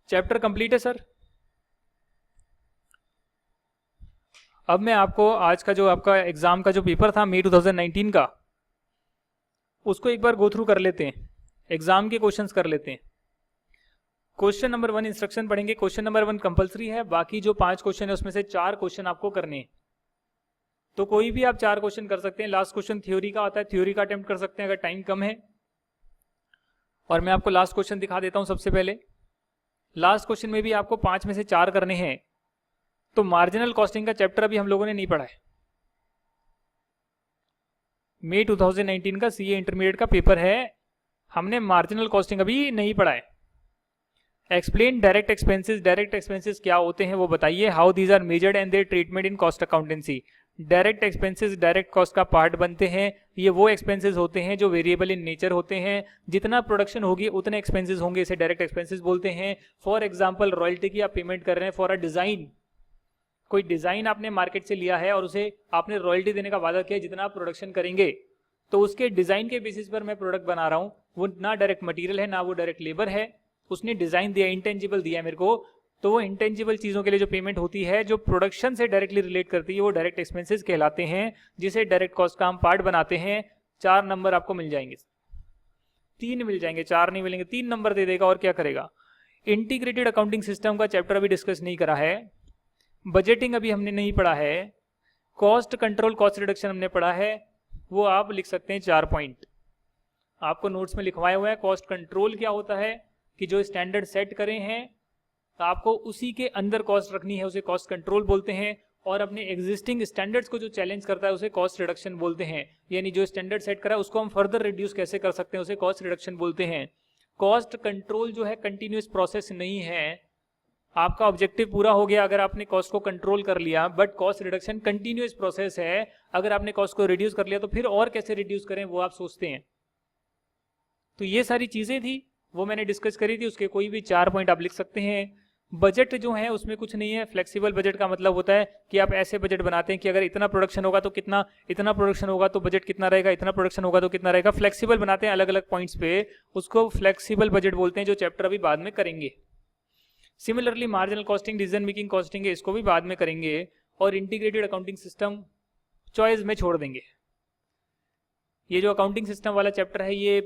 चैप्टर कंप्लीट है सर। अब मैं आपको आज का जो आपका एग्जाम का जो पेपर था मई 2019 का, उसको एक बार गो थ्रू कर लेते हैं, एग्जाम के क्वेश्चंस कर लेते हैं। क्वेश्चन नंबर 1 इंस्ट्रक्शन पढ़ेंगे, क्वेश्चन नंबर 1 कंपलसरी है, बाकी जो 5 क्वेश्चन है उसमें से 4 क्वेश्चन आपको करने हैं। तो कोई भी आप 4 क्वेश्चन कर सकते हैं। लास्ट क्वेश्चन थ्योरी का आता है, थ्योरी का अटेम्प्ट कर सकते हैं अगर टाइम कम है। और मैं आपको लास्ट क्वेश्चन दिखा देता हूं सबसे पहले। लास्ट क्वेश्चन में भी आपको 5 में से 4 करने हैं। तो मार्जिनल कॉस्टिंग का चैप्टर अभी हम लोगों ने नहीं पढ़ा है। मई 2019 का सीए इंटरमीडिएट का पेपर है, हमने मार्जिनल कॉस्टिंग अभी नहीं पढ़ा है। Explain direct expenses, direct expenses क्या होते हैं वो बताइए। How these are measured and their treatment in cost accountancy. Direct expenses direct cost का पार्ट बनते हैं। ये वो एक्सपेंसेस होते हैं जो वेरिएबल इन नेचर होते हैं, जितना प्रोडक्शन होगी उतने एक्सपेंसेस होंगे, इसे डायरेक्ट एक्सपेंसेस बोलते हैं। फॉर एग्जाम्पल रॉयल्टी की आप पेमेंट कर रहे हैं फॉर अ डिजाइन, कोई डिजाइन आपने मार्केट से लिया है और उसे आपने रॉयल्टी देने का वादा किया जितना आप प्रोडक्शन करेंगे, तो उसके डिजाइन के बेसिस पर मैं प्रोडक्ट बना रहा हूं। वो ना डायरेक्ट मटेरियल है ना वो डायरेक्ट लेबर है, उसने डिजाइन दिया, इंटेंजिबल दिया मेरे को, तो वो इंटेंजिबल चीजों के लिए जो पेमेंट होती है जो प्रोडक्शन से डायरेक्टली रिलेट करती है वो डायरेक्ट एक्सपेंसेस कहलाते हैं, जिसे डायरेक्ट कॉस्ट का हम पार्ट बनाते हैं। 4 नंबर आपको मिल जाएंगे, 3 मिल जाएंगे, 4 नहीं मिलेंगे, 3 नंबर दे देगा और क्या करेगा। इंटीग्रेटेड अकाउंटिंग सिस्टम का चैप्टर अभी डिस्कस नहीं करा है। बजटिंग अभी हमने नहीं पढ़ा है। कॉस्ट कंट्रोल कॉस्ट रिडक्शन हमने पढ़ा है, वो आप लिख सकते हैं 4 पॉइंट, आपको नोट्स में लिखवाए हुए हैं। कॉस्ट कंट्रोल क्या होता है कि जो स्टैंडर्ड सेट करे हैं तो आपको उसी के अंदर कॉस्ट रखनी है, उसे कॉस्ट कंट्रोल बोलते हैं। और अपने एग्जिस्टिंग स्टैंडर्ड्स को जो चैलेंज करता है उसे कॉस्ट रिडक्शन बोलते हैं। यानी जो स्टैंडर्ड सेट करा है उसको हम फर्दर रिड्यूस कैसे कर सकते हैं, उसे कॉस्ट रिडक्शन बोलते हैं। कॉस्ट कंट्रोल जो है कंटिन्यूस प्रोसेस नहीं है। आपका ऑब्जेक्टिव पूरा हो गया अगर आपने कॉस्ट को कंट्रोल कर लिया, but cost reduction continuous process है। अगर आपने कॉस्ट को रिड्यूस कर लिया तो फिर और कैसे रिड्यूस करें वो आप सोचते हैं। तो ये सारी चीजें थी वो मैंने डिस्कस करी थी, उसके कोई भी 4 पॉइंट आप लिख सकते हैं। बजट जो है उसमें कुछ नहीं है। फ्लेक्सिबल बजट का मतलब होता है कि आप ऐसे बजट बनाते हैं कि अगर इतना प्रोडक्शन होगा तो कितना, इतना प्रोडक्शन होगा तो बजट कितना रहेगा, इतना प्रोडक्शन होगा तो कितना रहेगा। फ्लेक्सिबल बनाते हैं अलग अलग पॉइंट्स पे, उसको फ्लेक्सिबल बजट बोलते हैं, जो चैप्टर अभी बाद में करेंगे। Similarly marginal costing, decision making costing है, इसको भी बाद में करेंगे। और इंटीग्रेटेड अकाउंटिंग सिस्टम चॉइस में छोड़ देंगे। ये जो अकाउंटिंग सिस्टम वाला चैप्टर है ये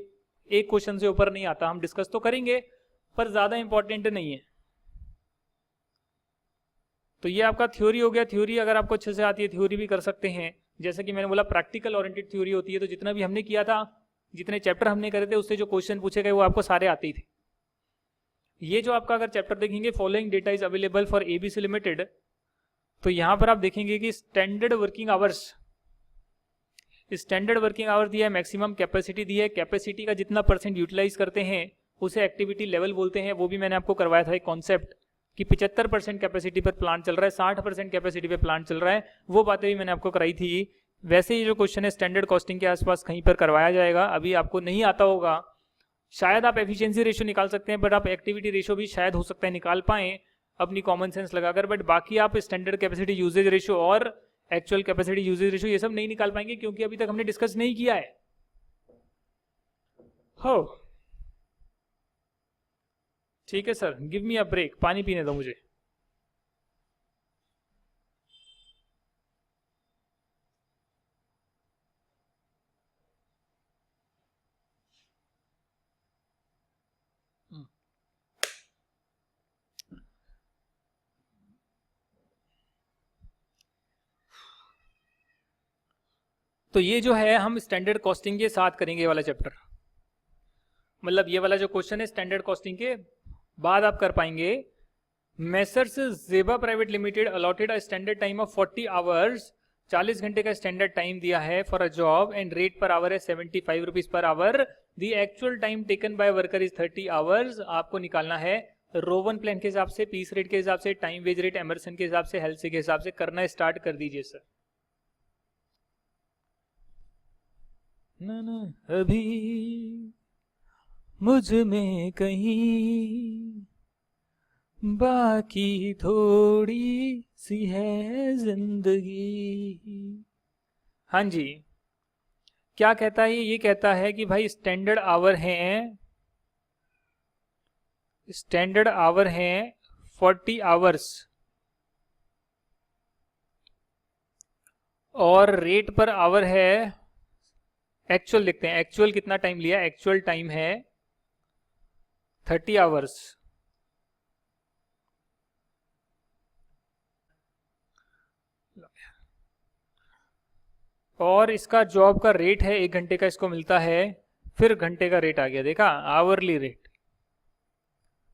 एक क्वेश्चन से ऊपर नहीं आता, हम डिस्कस तो करेंगे पर ज्यादा इंपॉर्टेंट नहीं है। तो ये आपका थ्योरी हो गया। थ्योरी अगर आपको अच्छे से आती है थ्योरी भी कर सकते हैं। जैसे कि मैंने बोला प्रैक्टिकल ओरिएंटेड थ्योरी होती है, तो जितना भी हमने किया था, जितने चैप्टर हमने करे थे उससे जो क्वेश्चन पूछे गए वो आपको सारे आते ही थे। ये जो आपका अगर चैप्टर देखेंगे following data is available for ABC limited, तो यहां पर आप देखेंगे कि standard working hours, standard working hour दिया है, मैक्सिमम कैपेसिटी दी है, कैपेसिटी का जितना परसेंट यूटिलाइज करते हैं उसे एक्टिविटी लेवल बोलते हैं। वो भी मैंने आपको करवाया था एक कॉन्सेप्ट कि 75% कैपेसिटी पर प्लांट चल रहा है, 60% कैपेसिटी पे प्लांट चल रहा है, वो बातें भी मैंने आपको कराई थी। वैसे ये जो क्वेश्चन है स्टैंडर्ड कॉस्टिंग के आसपास कहीं पर करवाया जाएगा, अभी आपको नहीं आता होगा। शायद आप एफिशिएंसी रेशियो निकाल सकते हैं, बट आप एक्टिविटी रेशियो भी शायद हो सकता है निकाल पाएं अपनी कॉमन सेंस लगाकर, बट बाकी आप स्टैंडर्ड कैपेसिटी यूजेज रेशियो और एक्चुअल कैपेसिटी यूजेज रेशियो ये सब नहीं निकाल पाएंगे, क्योंकि अभी तक हमने डिस्कस नहीं किया है। हो ठीक है sir, give me a break, पानी पीने दो मुझे। तो ये जो है हम स्टैंडर्ड कॉस्टिंग के साथ करेंगे ये वाला चैप्टर, मतलब ये वाला जो क्वेश्चन है स्टैंडर्ड कॉस्टिंग के बाद आप कर पाएंगे। मेसर्स जेबा private limited allotted a standard time of 40 hours, 40 घंटे का स्टैंडर्ड टाइम दिया है for a job and rate per hour है 75 rupees per our. The actual time taken by worker is 30 hours. आपको निकालना है रोवन प्लान के हिसाब से, पीस रेट के हिसाब से, टाइम वेज रेट, एमरसन के हिसाब से, हेल्सी के हिसाब से करना स्टार्ट कर दीजिए सर। ना अभी मुझ में कहीं बाकी थोड़ी सी है जिंदगी। हाँ जी, क्या कहता है ये कहता है कि भाई स्टैंडर्ड आवर हैं, स्टैंडर्ड आवर हैं 40 आवर्स और रेट पर आवर है, एक्चुअल लिखते हैं, एक्चुअल कितना टाइम लिया, एक्चुअल टाइम है 30 आवर्स। और इसका जॉब का रेट है 1 घंटे का इसको मिलता है, फिर घंटे का रेट आ गया, देखा आवरली रेट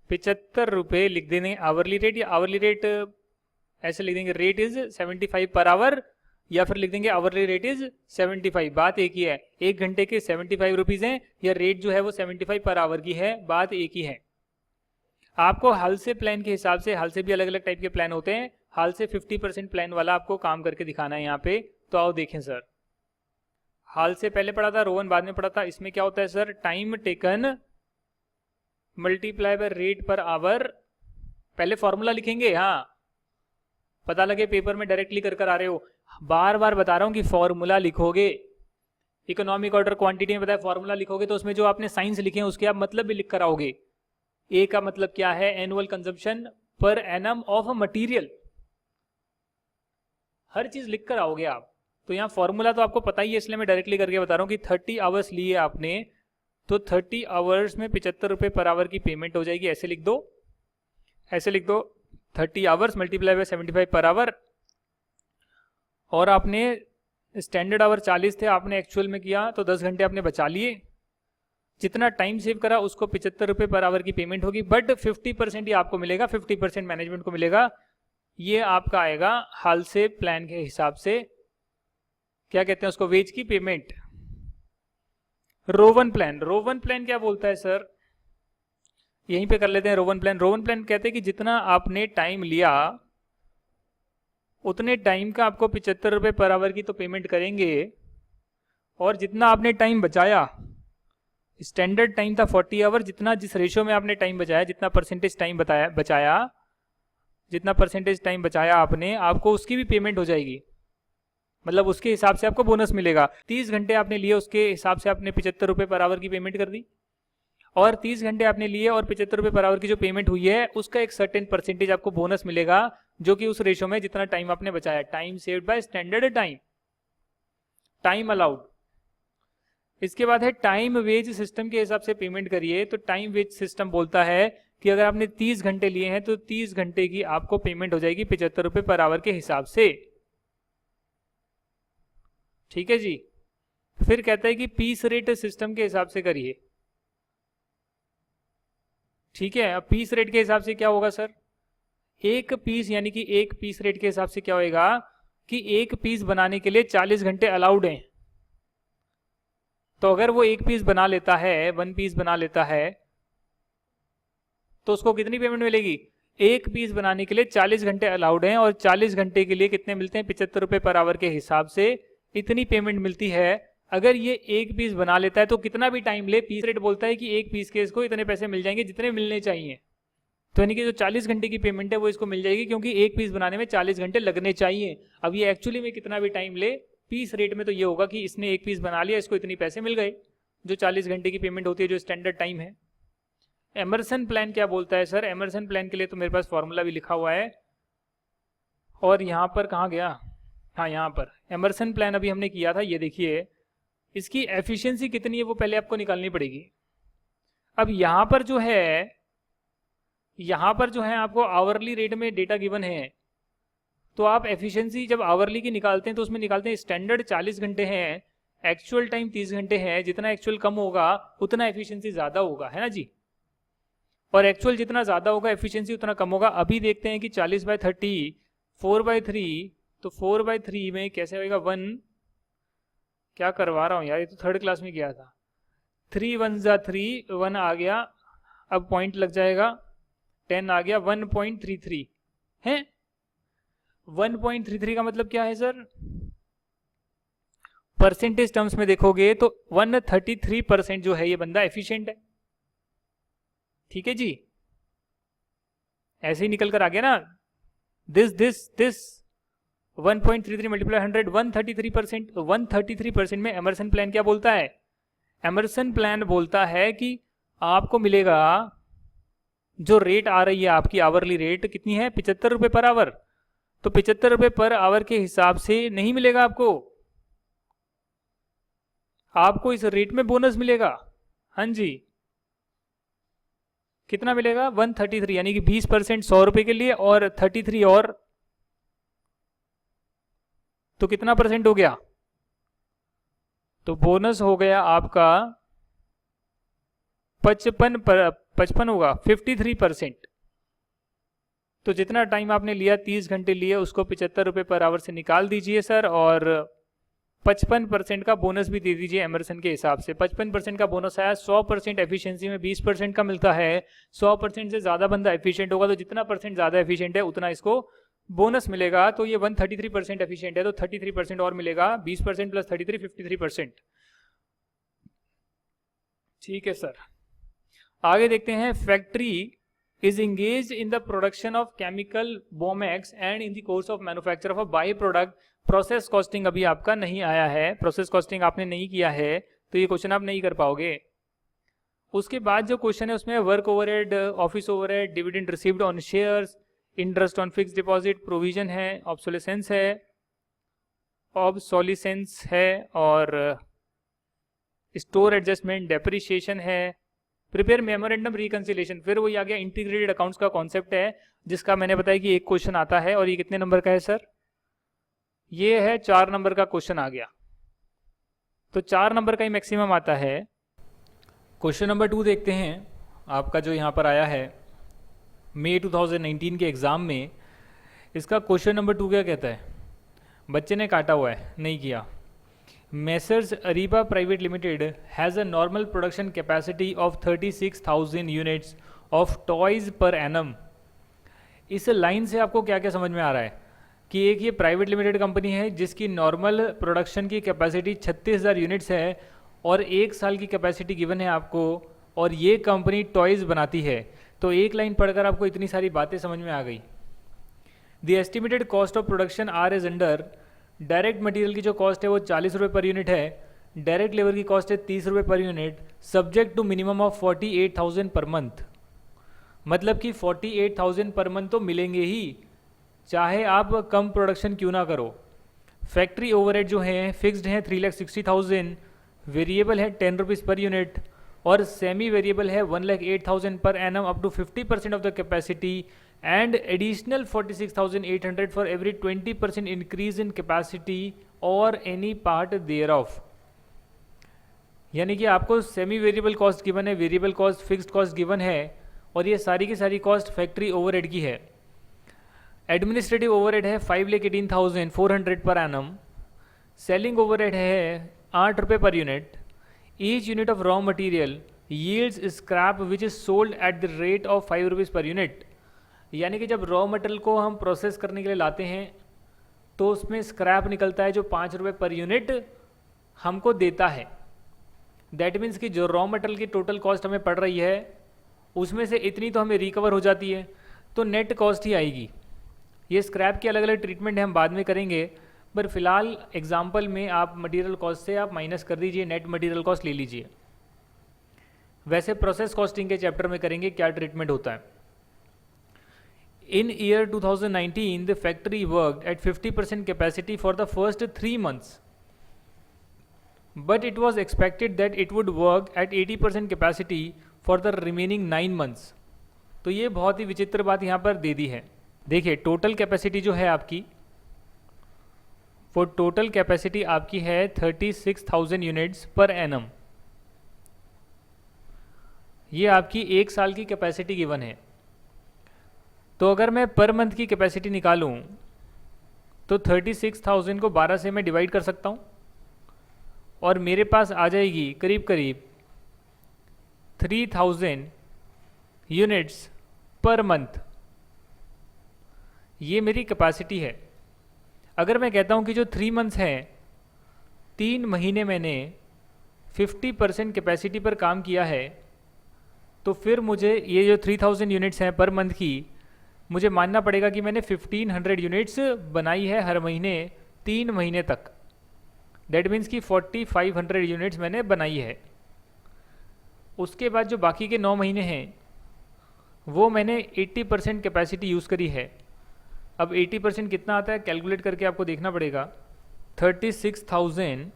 75 रुपये लिख देंगे आवरली रेट, या आवरली रेट ऐसे लिख देंगे रेट इज 75 पर आवर, या फिर लिख देंगे आवरली रेट इज 75। बात एक ही है, 1 घंटे के 75 रुपीज हैं, या रेट जो है वो 75 पर आवर की है, बात एक ही है। आपको हाल से प्लान के हिसाब से, हाल से भी अलग अलग टाइप के प्लान होते हैं, हाल से 50% प्लान वाला आपको काम करके दिखाना है यहाँ पे। तो आओ देखें सर, हाल से पहले पढ़ा था, रोवन बाद में पढ़ा था। इसमें क्या होता है sir, time taken multiply by rate per hour. पहले फॉर्मूला लिखेंगे, हाँ पता लगे पेपर में डायरेक्टली कर आ रहे हो, बार बार बता रहा हूं कि फॉर्मूला लिखोगे। इकोनॉमिक ऑर्डर क्वांटिटी में बताया फॉर्मूला लिखोगे तो उसमें जो आपने साइंस लिखे हैं उसके आप मतलब भी लिख कर आओगे। ए का मतलब क्या है, annual consumption per annum of material, हर चीज लिख कर आओगे आप। तो यहाँ फॉर्मूला तो आपको पता ही है, इसलिए मैं डायरेक्टली करके बता रहा हूँ कि 30 आवर्स लिए आपने, तो 30 आवर्स में 75 रुपये पर आवर की पेमेंट हो जाएगी। ऐसे लिख दो, ऐसे लिख दो 30 hours multiply by 75 per hour. और आपने स्टैंडर्ड आवर 40 थे, आपने एक्चुअल में किया तो 10 घंटे आपने बचा लिए। जितना टाइम सेव करा उसको 75 रुपये पर आवर की पेमेंट होगी, बट 50% ही आपको मिलेगा, 50% मैनेजमेंट को मिलेगा। ये आपका आएगा हाल से प्लान के हिसाब से, क्या कहते हैं उसको, वेज की payment. Rowan plan, Rowan plan क्या बोलता है सर, यहीं पे कर लेते हैं रोवन प्लान। रोवन प्लान कहते हैं कि जितना आपने टाइम लिया उतने टाइम का आपको 75 रुपये पर आवर की तो पेमेंट करेंगे, और जितना आपने टाइम बचाया, स्टैंडर्ड टाइम था 40 आवर, जितना जिस रेशो में आपने टाइम बचाया, जितना परसेंटेज टाइम बचाया, जितना परसेंटेज टाइम बचाया आपने, आपको उसकी भी पेमेंट हो जाएगी। मतलब उसके हिसाब से आपको बोनस मिलेगा। 30 घंटे आपने लिए, उसके हिसाब से आपने 75 रुपये पर आवर की पेमेंट कर दी, और 30 घंटे आपने लिए और 75 रुपये पर आवर की जो पेमेंट हुई है उसका एक सर्टेन परसेंटेज आपको बोनस मिलेगा, जो कि उस रेशो में जितना टाइम आपने बचाया। Time saved by standard time, time allowed. इसके बाद है टाइम वेज सिस्टम के हिसाब से पेमेंट करिए। तो टाइम वेज सिस्टम बोलता है कि अगर आपने 30 घंटे लिए हैं तो 30 घंटे की आपको पेमेंट हो जाएगी 75 रुपये पर आवर के हिसाब से। ठीक है जी। फिर कहता है कि पीस रेट सिस्टम के हिसाब से करिए। ठीक है, अब पीस रेट के हिसाब से क्या होगा सर, एक पीस यानी कि एक पीस रेट के हिसाब से क्या होएगा कि एक पीस बनाने के लिए 40 घंटे अलाउड हैं। तो अगर वो एक पीस बना लेता है, 1 पीस बना लेता है, तो उसको कितनी पेमेंट मिलेगी, एक पीस बनाने के लिए 40 घंटे अलाउड हैं, और 40 घंटे के लिए कितने मिलते हैं, 75 रुपये पर आवर के हिसाब से इतनी पेमेंट मिलती है। अगर ये एक पीस बना लेता है तो कितना भी टाइम ले, पीस रेट बोलता है कि एक पीस के इसको इतने पैसे मिल जाएंगे जितने मिलने चाहिए। तो यानी कि जो 40 घंटे की पेमेंट है वो इसको मिल जाएगी, क्योंकि एक पीस बनाने में 40 घंटे लगने चाहिए। अब ये एक्चुअली में कितना भी टाइम ले, पीस रेट में तो ये होगा कि इसने एक पीस बना लिया, इसको इतनी पैसे मिल गए, जो 40 घंटे की पेमेंट होती है, जो स्टैंडर्ड टाइम है। एमरसन प्लान क्या बोलता है सर, एमरसन प्लान के लिए तो मेरे पास फॉर्मूला भी लिखा हुआ है, और यहाँ पर कहाँ गया, हाँ यहाँ पर एमरसन प्लान अभी हमने किया था। ये देखिए इसकी एफिशिएंसी कितनी है वो पहले आपको निकालनी पड़ेगी। अब यहाँ पर जो है, यहाँ पर जो है आपको आवरली रेट में डेटा गिवन है, तो आप एफिशिएंसी जब आवरली की निकालते हैं तो उसमें निकालते हैं स्टैंडर्ड 40 घंटे हैं, एक्चुअल टाइम 30 घंटे है, जितना एक्चुअल कम होगा उतना एफिशिएंसी ज़्यादा होगा, है ना जी। और एक्चुअल जितना ज़्यादा होगा एफिशिएंसी उतना कम होगा। अभी देखते हैं कि 40/30 4/3, तो 4/3 में कैसे होगा, 1, क्या करवा रहा हूँ यार, ये तो थर्ड क्लास में किया था। 3 1 जा 3, 1 आ गया, अब पॉइंट लग जाएगा, 10 आ गया, 1.33 है। 1.33 का मतलब क्या है सर, परसेंटेज टर्म्स में देखोगे तो 133% जो है ये बंदा एफिशिएंट है। ठीक है जी, ऐसे ही निकल कर आ गया ना, दिस 1.33 मल्टीप्लाई 100, 133%। 133% में एमर्सन प्लान क्या बोलता है, एमर्सन प्लान बोलता है कि आपको मिलेगा जो रेट आ रही है आपकी आवरली रेट कितनी है, 75 रुपये पर आवर। तो 75 रुपये पर आवर के हिसाब से नहीं मिलेगा आपको, आपको इस रेट में बोनस मिलेगा। हाँ जी, कितना मिलेगा, 133, यानी कि 20% 100 रुपये के लिए और 33 और, तो कितना परसेंट हो गया, तो बोनस हो गया आपका 55 होगा, 53%। तो जितना टाइम आपने लिया 30 घंटे लिए उसको 75 रुपये पर आवर से निकाल दीजिए सर, और 55% का बोनस भी दे दीजिए एमर्सन के हिसाब से। 55% का बोनस आया, 100% एफिशिएंसी में 20% का मिलता है। 100% से ज़्यादा बंदा एफिशिएंट होगा, तो जितना परसेंट ज़्यादा एफिशिएंट है उतना इसको बोनस मिलेगा। तो ये 133% एफिशिएंट है तो 33% और मिलेगा, 20% प्लस 33 53%। ठीक है सर, आगे देखते हैं। Factory is engaged in the production of chemical bomex and in the course of manufacture of a by product। Process costing अभी आपका नहीं आया है, प्रोसेस कॉस्टिंग आपने नहीं किया है तो ये क्वेश्चन आप नहीं कर पाओगे। उसके बाद जो क्वेश्चन है उसमें work overhead, office overhead, dividend received on shares, interest on fix deposit, provision है, ऑब्सोलेसेंस है और स्टोर एडजस्टमेंट, डेप्रिसिएशन है, प्रिपेयर मेमोरेंडम रिकंसिलेशन। फिर वही आ गया इंटीग्रेटेड अकाउंट्स का कॉन्सेप्ट है, जिसका मैंने बताया कि एक क्वेश्चन आता है। और ये कितने नंबर का है सर, ये है 4 नंबर का क्वेश्चन आ गया, तो 4 नंबर का ही मैक्सिमम आता है। क्वेश्चन नंबर 2 देखते हैं, आपका जो यहाँ पर आया है मई 2019 के एग्ज़ाम में। इसका क्वेश्चन नंबर 2 क्या कहता है, बच्चे ने काटा हुआ है, नहीं किया। Messrs Ariba Private Limited has a normal production capacity of 36,000 units of toys per annum। इस लाइन से आपको क्या क्या समझ में आ रहा है कि एक ये प्राइवेट लिमिटेड कंपनी है जिसकी नॉर्मल प्रोडक्शन की कैपेसिटी 36,000 यूनिट्स है और 1 साल की कैपेसिटी गिवन है आपको, और ये कंपनी टॉयज़ बनाती है। तो एक लाइन पढ़कर आपको इतनी सारी बातें समझ में आ गई। The estimated cost of production are is under, direct material की जो कॉस्ट है वो 40 रुपये पर यूनिट है, डायरेक्ट लेबर की कॉस्ट है 30 रुपये per unit, subject to minimum of 48,000 per month. मतलब कि 48,000 पर मंथ तो मिलेंगे ही, चाहे आप कम प्रोडक्शन क्यों ना करो। फैक्ट्री ओवरहेड जो है फिक्स्ड है 3,60,000, वेरिएबल है 10 रुपीज़ पर यूनिट, और सेमी वेरिएबल है 1,08,000 per annum up to 50% of the capacity, and additional 46,800 for every 20% increase in capacity or any part thereof। यानी कि आपको सेमी वेरिएबल कॉस्ट गिवन है, variable cost, fixed cost given है, और ये सारी की सारी कॉस्ट फैक्ट्री ओवरहेड की है। एडमिनिस्ट्रेटिव ओवरहेड है 5,18,400 पर एनम, सेलिंग ओवरहेड है 8 रुपये per unit, each unit of raw material yields scrap which is sold at the rate of 5 rupees per unit. यानी कि जब रॉ मटेरियल को हम प्रोसेस करने के लिए लाते हैं तो उसमें स्क्रैप निकलता है जो 5 रुपये पर यूनिट हमको देता है। दैट मीन्स कि जो रॉ मटेरियल की टोटल कॉस्ट हमें पड़ रही है उसमें से इतनी तो हमें रिकवर हो जाती है, तो नेट कॉस्ट ही आएगी। ये स्क्रैप की अलग अलग ट्रीटमेंट है, हम बाद में करेंगे, पर फिलहाल एग्जाम्पल में आप मटीरियल कॉस्ट से आप माइनस कर दीजिए, नेट मटीरियल कॉस्ट ले लीजिए। वैसे प्रोसेस कॉस्टिंग के चैप्टर में करेंगे क्या ट्रीटमेंट होता है। In year 2019, the factory worked at 50% capacity for the first 3 months, but it was expected that it would work at 80% capacity for the remaining 9 months। तो ये बहुत ही विचित्र बात यहाँ पर दे दी है। देखिए टोटल कैपेसिटी जो है आपकी फॉर टोटल कैपेसिटी आपकी है 36,000 यूनिट्स पर एनम। ये आपकी एक साल की कैपेसिटी गिवन है। तो अगर मैं पर मंथ की कैपेसिटी निकालूं तो 36,000 को 12 से मैं डिवाइड कर सकता हूं और मेरे पास आ जाएगी करीब करीब 3,000 यूनिट्स पर मंथ। ये मेरी कैपेसिटी है। अगर मैं कहता हूं कि जो 3 मंथ्स हैं, 3 महीने मैंने 50% कैपेसिटी पर काम किया है, तो फिर मुझे ये जो 3,000 यूनिट्स हैं पर मंथ की, मुझे मानना पड़ेगा कि मैंने 1,500 यूनिट्स बनाई है हर महीने 3 महीने तक। दैट मीन्स कि 4,500 यूनिट्स मैंने बनाई है। उसके बाद जो बाकी के 9 महीने हैं वो मैंने 80% कैपेसिटी यूज़ करी है। अब 80% कितना आता है कैलकुलेट करके आपको देखना पड़ेगा। 36,000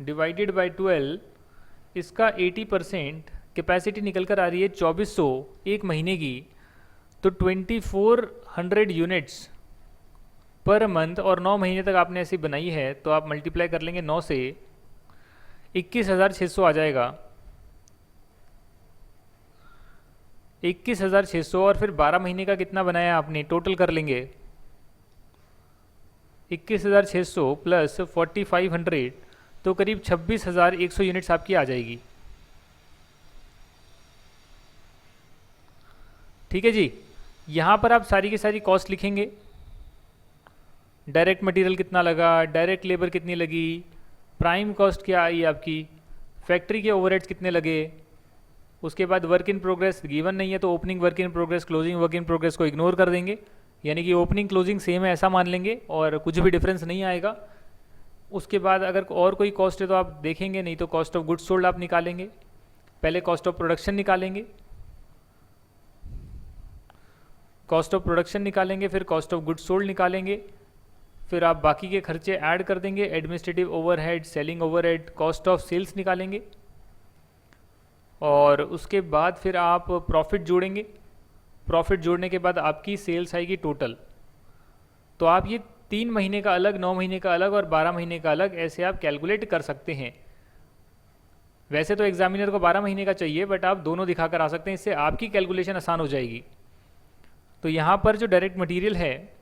डिवाइडेड बाई 12, इसका 80% कैपेसिटी निकल कर आ रही है 2400 एक महीने की। तो 2,400 यूनिट्स पर मंथ और 9 महीने तक आपने ऐसी बनाई है, तो आप मल्टीप्लाई कर लेंगे 9 से, 21,600 आ जाएगा। 21,600 और फिर 12 महीने का कितना बनाया आपने, टोटल कर लेंगे। 21,600 प्लस 4,500 तो करीब 26,100 यूनिट्स आपकी आ जाएगी। ठीक है जी। यहाँ पर आप सारी की सारी कॉस्ट लिखेंगे। डायरेक्ट मटेरियल कितना लगा, डायरेक्ट लेबर कितनी लगी, प्राइम कॉस्ट क्या आई आपकी, फैक्ट्री के ओवरहेड्स कितने लगे। उसके बाद वर्क इन प्रोग्रेस गिवन नहीं है तो opening work in progress, closing work in progress को इग्नोर कर देंगे, यानी कि ओपनिंग क्लोजिंग सेम है ऐसा मान लेंगे और कुछ भी डिफरेंस नहीं आएगा। उसके बाद अगर और कोई कॉस्ट है तो आप देखेंगे, नहीं तो कॉस्ट ऑफ गुड्स सोल्ड आप निकालेंगे। पहले कॉस्ट ऑफ प्रोडक्शन निकालेंगे, कॉस्ट ऑफ प्रोडक्शन निकालेंगे, फिर कॉस्ट ऑफ गुड्स सोल्ड निकालेंगे, फिर आप बाकी के खर्चे ऐड कर देंगे, administrative overhead, selling overhead, cost of sales निकालेंगे और उसके बाद फिर आप प्रॉफिट जोड़ेंगे। प्रॉफिट जोड़ने के बाद आपकी सेल्स आएगी टोटल। तो आप ये 3 महीने का अलग, 9 महीने का अलग और 12 महीने का अलग ऐसे आप कैलकुलेट कर सकते हैं। वैसे तो एग्जामिनर को 12 महीने का चाहिए, बट आप दोनों दिखाकर आ सकते हैं, इससे आपकी कैलकुलेशन आसान हो जाएगी। तो यहाँ पर जो डायरेक्ट मटेरियल है,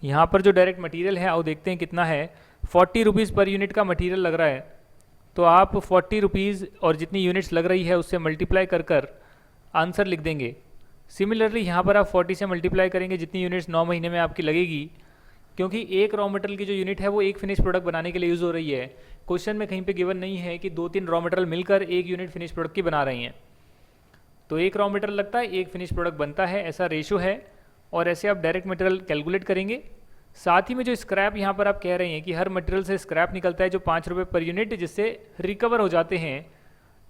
यहाँ पर जो डायरेक्ट मटेरियल है आओ देखते हैं कितना है। 40 रुपीज़ पर यूनिट का मटेरियल लग रहा है, तो आप 40 रुपीज़ और जितनी यूनिट्स लग रही है उससे मल्टीप्लाई कर आंसर लिख देंगे। सिमिलरली यहाँ पर आप 40 से मल्टीप्लाई करेंगे जितनी यूनिट्स 9 महीने में आपकी लगेगी, क्योंकि एक रॉ मटेरियल की जो यूनिट है वो एक फिनिश प्रोडक्ट बनाने के लिए यूज़ हो रही है। क्वेश्चन में कहीं पे गिवन नहीं है कि 2-3 रॉ मटेरियल मिलकर एक यूनिट फिनिश प्रोडक्ट की बना रही हैं। तो एक रॉ मटेरियल लगता है, एक फिनिश प्रोडक्ट बनता है, ऐसा रेशो है। और ऐसे आप डायरेक्ट मटेरियल कैलकुलेट करेंगे। साथ ही में जो स्क्रैप यहाँ पर आप कह रहे हैं कि हर मटेरियल से स्क्रैप निकलता है जो 5 रुपये पर यूनिट, जिससे रिकवर हो जाते हैं,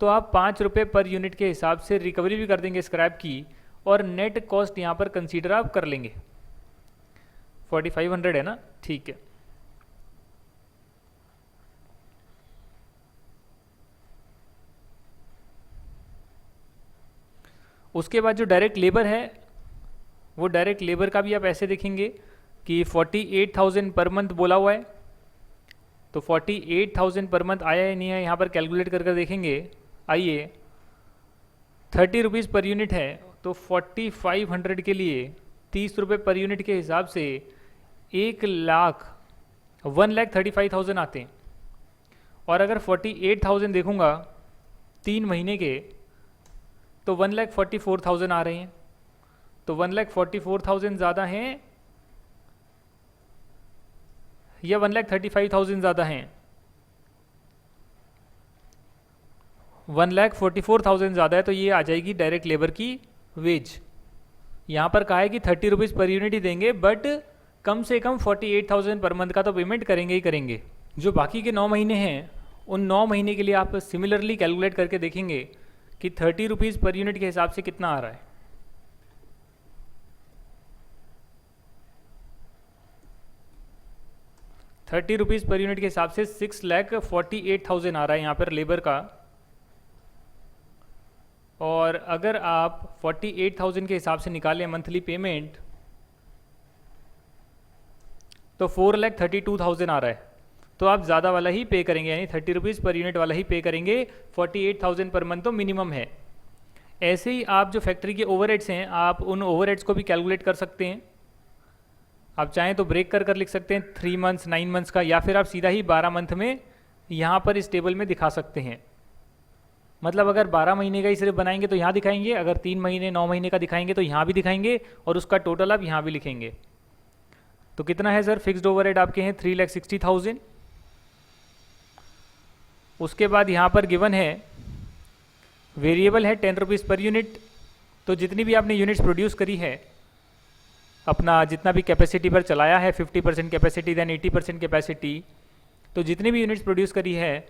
तो आप 5 रुपये पर यूनिट के हिसाब से रिकवरी भी कर देंगे स्क्रैप की, और नेट कॉस्ट यहाँ पर कंसीडर आप कर लेंगे। 4,500 है ना, ठीक है। उसके बाद जो डायरेक्ट लेबर है, वो डायरेक्ट लेबर का भी आप ऐसे देखेंगे कि 48,000 पर मंथ बोला हुआ है, तो 48,000 पर मंथ आया है नहीं है यहाँ पर कैलकुलेट कर देखेंगे। आइए, 30 रुपीज़ पर यूनिट है, तो 4,500 के लिए 30 रुपये पर यूनिट के हिसाब से 1,35,000 आते हैं। और अगर 48,000 देखूँगा 3 महीने के, तो 1,44,000 आ रहे हैं। तो 1,44,000 ज़्यादा हैं या 1,35,000 ज़्यादा हैं? 1,44,000 ज़्यादा है, तो ये आ जाएगी डायरेक्ट लेबर की वेज। यहाँ पर कहा है कि 30 रुपीज़ पर यूनिट ही देंगे, बट कम से कम 48,000 पर मंथ का तो पेमेंट करेंगे ही करेंगे। जो बाकी के 9 महीने हैं, उन 9 महीने के लिए आप सिमिलरली कैलकुलेट करके देखेंगे कि 30 रुपीज़ पर यूनिट के हिसाब से कितना आ रहा है। ₹30 पर यूनिट के हिसाब से 6,48,000 आ रहा है यहाँ पर लेबर का। और अगर आप 48,000 के हिसाब से निकालें मंथली पेमेंट, तो 4,32,000 आ रहा है, तो आप ज़्यादा वाला ही पे करेंगे, यानी 30 रुपीज़ पर यूनिट वाला ही पे करेंगे। 48,000 पर मंथ तो मिनिमम है। ऐसे ही आप जो फैक्ट्री के ओवरहेड्स हैं, आप उन ओवरहेड्स को भी कैलकुलेट कर सकते हैं। आप चाहें तो ब्रेक कर लिख सकते हैं 3 मंथ्स 9 मंथ्स का, या फिर आप सीधा ही 12 मंथ में यहाँ पर इस टेबल में दिखा सकते हैं। मतलब अगर 12 महीने का ही सिर्फ बनाएंगे तो यहाँ दिखाएंगे, अगर 3 महीने 9 महीने का दिखाएंगे तो यहाँ भी दिखाएंगे, और उसका टोटल आप यहाँ भी लिखेंगे। तो कितना है सर? फिक्स्ड ओवरहेड आपके हैं 3,60,000। उसके बाद यहाँ पर गिवन है वेरिएबल है 10 रुपीज़ पर यूनिट। तो जितनी भी आपने यूनिट्स प्रोड्यूस करी है, अपना जितना भी कैपेसिटी पर चलाया है, 50% कैपेसिटी देन 80% कैपेसिटी, तो जितनी भी यूनिट्स प्रोड्यूस करी है